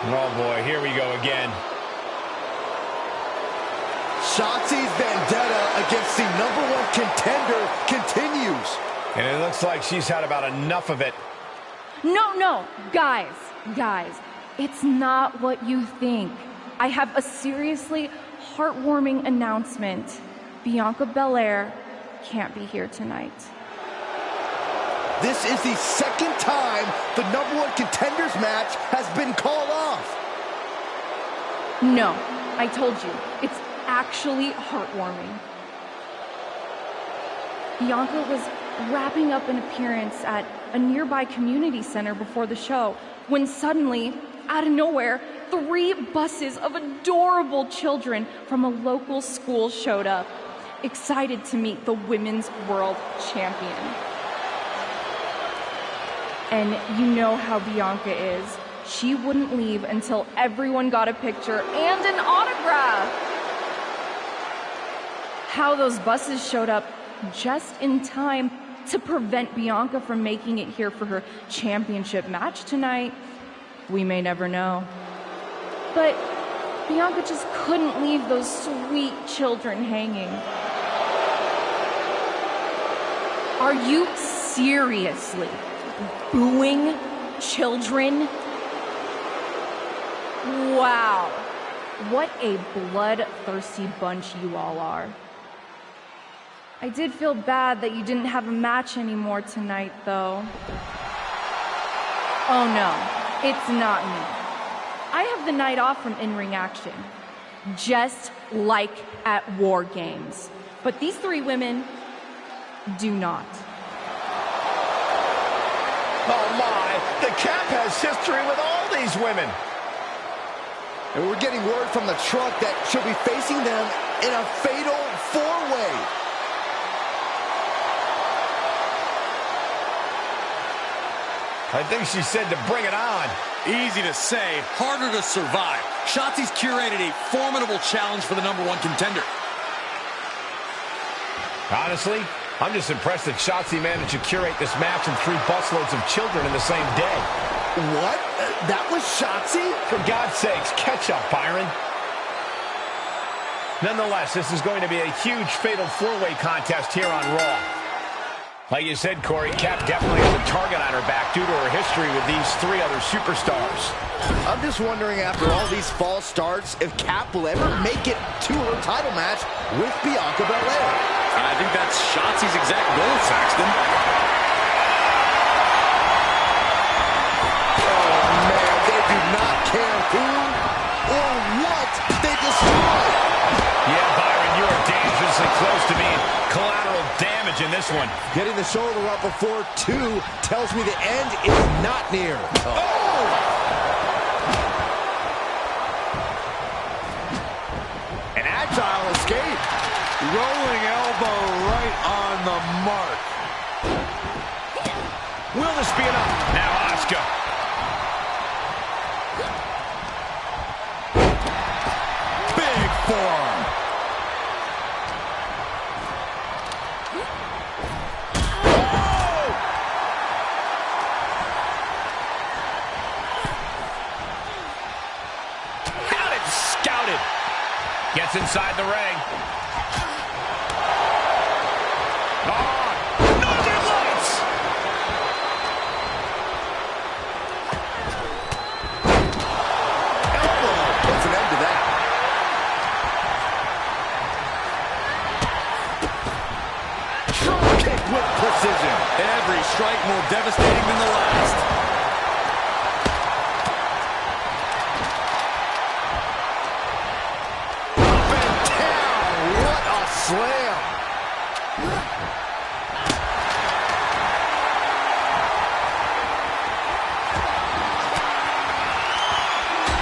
Oh boy, here we go again. Shotzi's vendetta against the #1 contender continues. And it looks like she's had about enough of it. No, guys, it's not what you think. I have a seriously heartwarming announcement. Bianca Belair can't be here tonight. This is the second time the #1 contenders match has been called off. No, I told you, it's actually heartwarming. Bianca was wrapping up an appearance at a nearby community center before the show when suddenly, out of nowhere, 3 buses of adorable children from a local school showed up, excited to meet the Women's World Champion. And you know how Bianca is. She wouldn't leave until everyone got a picture and an autograph. How those buses showed up just in time to prevent Bianca from making it here for her championship match tonight, we may never know. But Bianca just couldn't leave those sweet children hanging. Are you seriously booing children? Wow. What a bloodthirsty bunch you all are. I did feel bad that you didn't have a match anymore tonight, though. Oh no, it's not me. I have the night off from in-ring action, just like at War Games. But these 3 women do not. Oh my, the Cap has history with all these women. And we're getting word from the truck that she'll be facing them in a fatal 4-way. I think she said to bring it on. Easy to say, harder to survive. Shotzi's curated a formidable challenge for the #1 contender. Honestly, I'm just impressed that Shotzi managed to curate this match and 3 busloads of children in the same day. What? That was Shotzi? For God's sakes, catch up, Byron. Nonetheless, this is going to be a huge fatal 4-way contest here on Raw. Like you said, Corey, Cap definitely has a target on her back due to her history with these 3 other superstars. I'm just wondering, after all these false starts, if Cap will ever make it to her title match with Bianca Belair. I think that's Shotzi's exact goal, Saxton. Oh, man, they do not care who or what they destroy. Yeah, Byron, you are dangerously close to being collateral damage in this one. Getting the shoulder up before 2 tells me the end is not near. Oh! An agile escape. Rolling elbow right on the mark. Will this be enough? Now Asuka. Big forearm. Counted, scouted. Gets inside the ring. Northern Lights! Elbow puts an end to that. Drop kick with precision. Every strike more devastating than the last. Up and down. What a slam.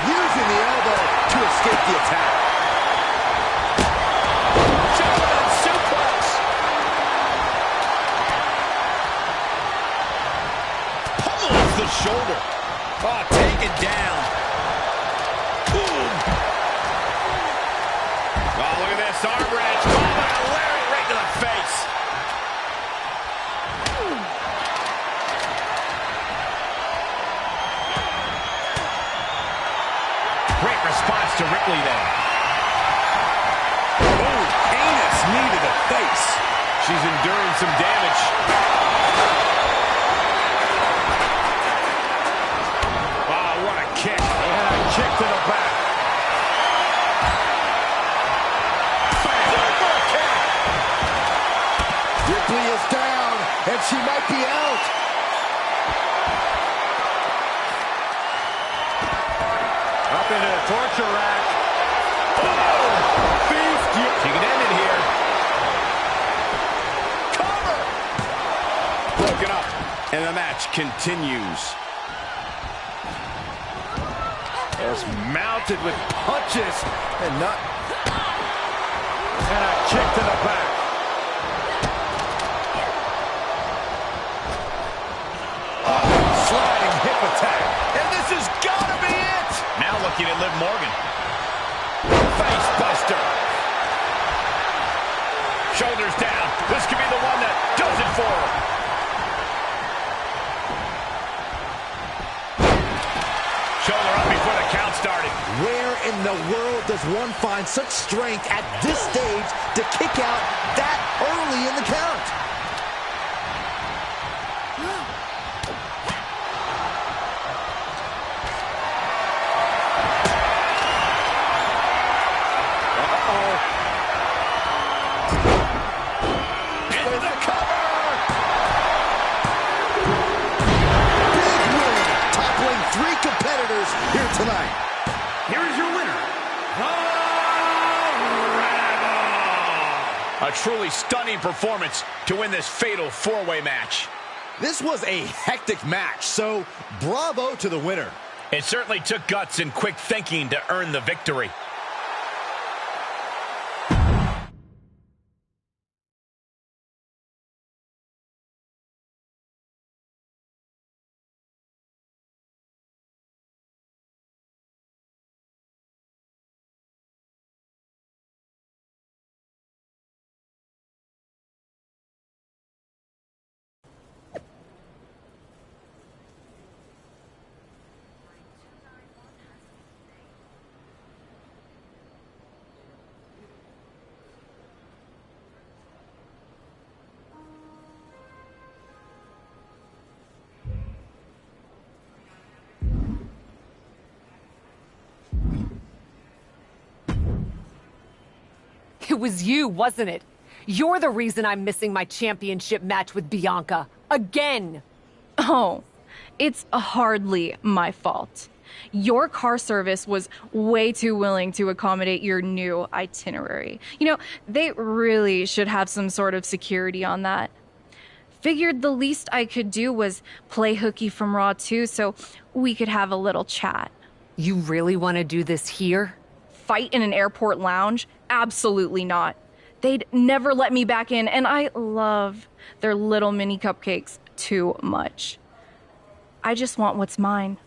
Using the elbow to escape the attack. German suplex. Pummels the shoulder. Oh, taken down. Boom. Oh, look at this arm wrench. Oh, and a lariat right to the face. Great response to Ripley there. Oh, heinous knee to the face. She's enduring some damage. Wow, what a kick. And a kick to the back. Super kick. Ripley is down, and she might be out. Up into the torture rack. Beast. She can end it here. Cover. Broken up. And the match continues. Just mounted with punches and not. And a kick to the back. Sliding hip attack. And this has got to be it. Now looking at Liv Morgan. Face buster. Shoulders down. This could be the one that does it for her. Shoulder up before the count started. Where in the world does one find such strength at this stage to kick out that early in the count? Into the cover. Big win, toppling 3 competitors here tonight. Here is your winner, A truly stunning performance to win this fatal 4-way match. This was a hectic match, so bravo to the winner. It certainly took guts and quick thinking to earn the victory. It was you, wasn't it? You're the reason I'm missing my championship match with Bianca. Again! Oh, it's hardly my fault. Your car service was way too willing to accommodate your new itinerary. You know, they really should have some sort of security on that. Figured the least I could do was play hooky from Raw 2 so we could have a little chat. You really want to do this here? Fight in an airport lounge? Absolutely not. They'd never let me back in, and I love their little mini cupcakes too much. I just want what's mine.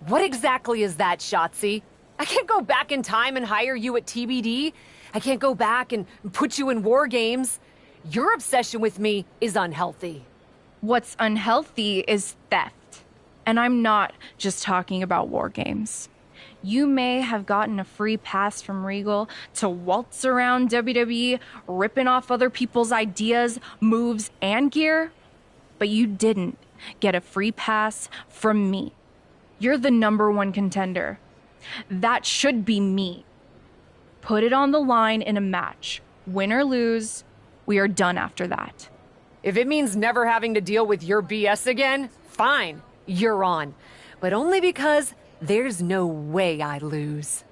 What exactly is that, Shotzi? I can't go back in time and hire you at TBD. I can't go back and put you in War Games. Your obsession with me is unhealthy. What's unhealthy is theft. And I'm not just talking about War Games. You may have gotten a free pass from Regal to waltz around WWE, ripping off other people's ideas, moves, and gear, but you didn't get a free pass from me. You're the #1 contender. That should be me. Put it on the line in a match. Win or lose, we are done after that. If it means never having to deal with your BS again, fine, you're on. But only because there's no way I lose.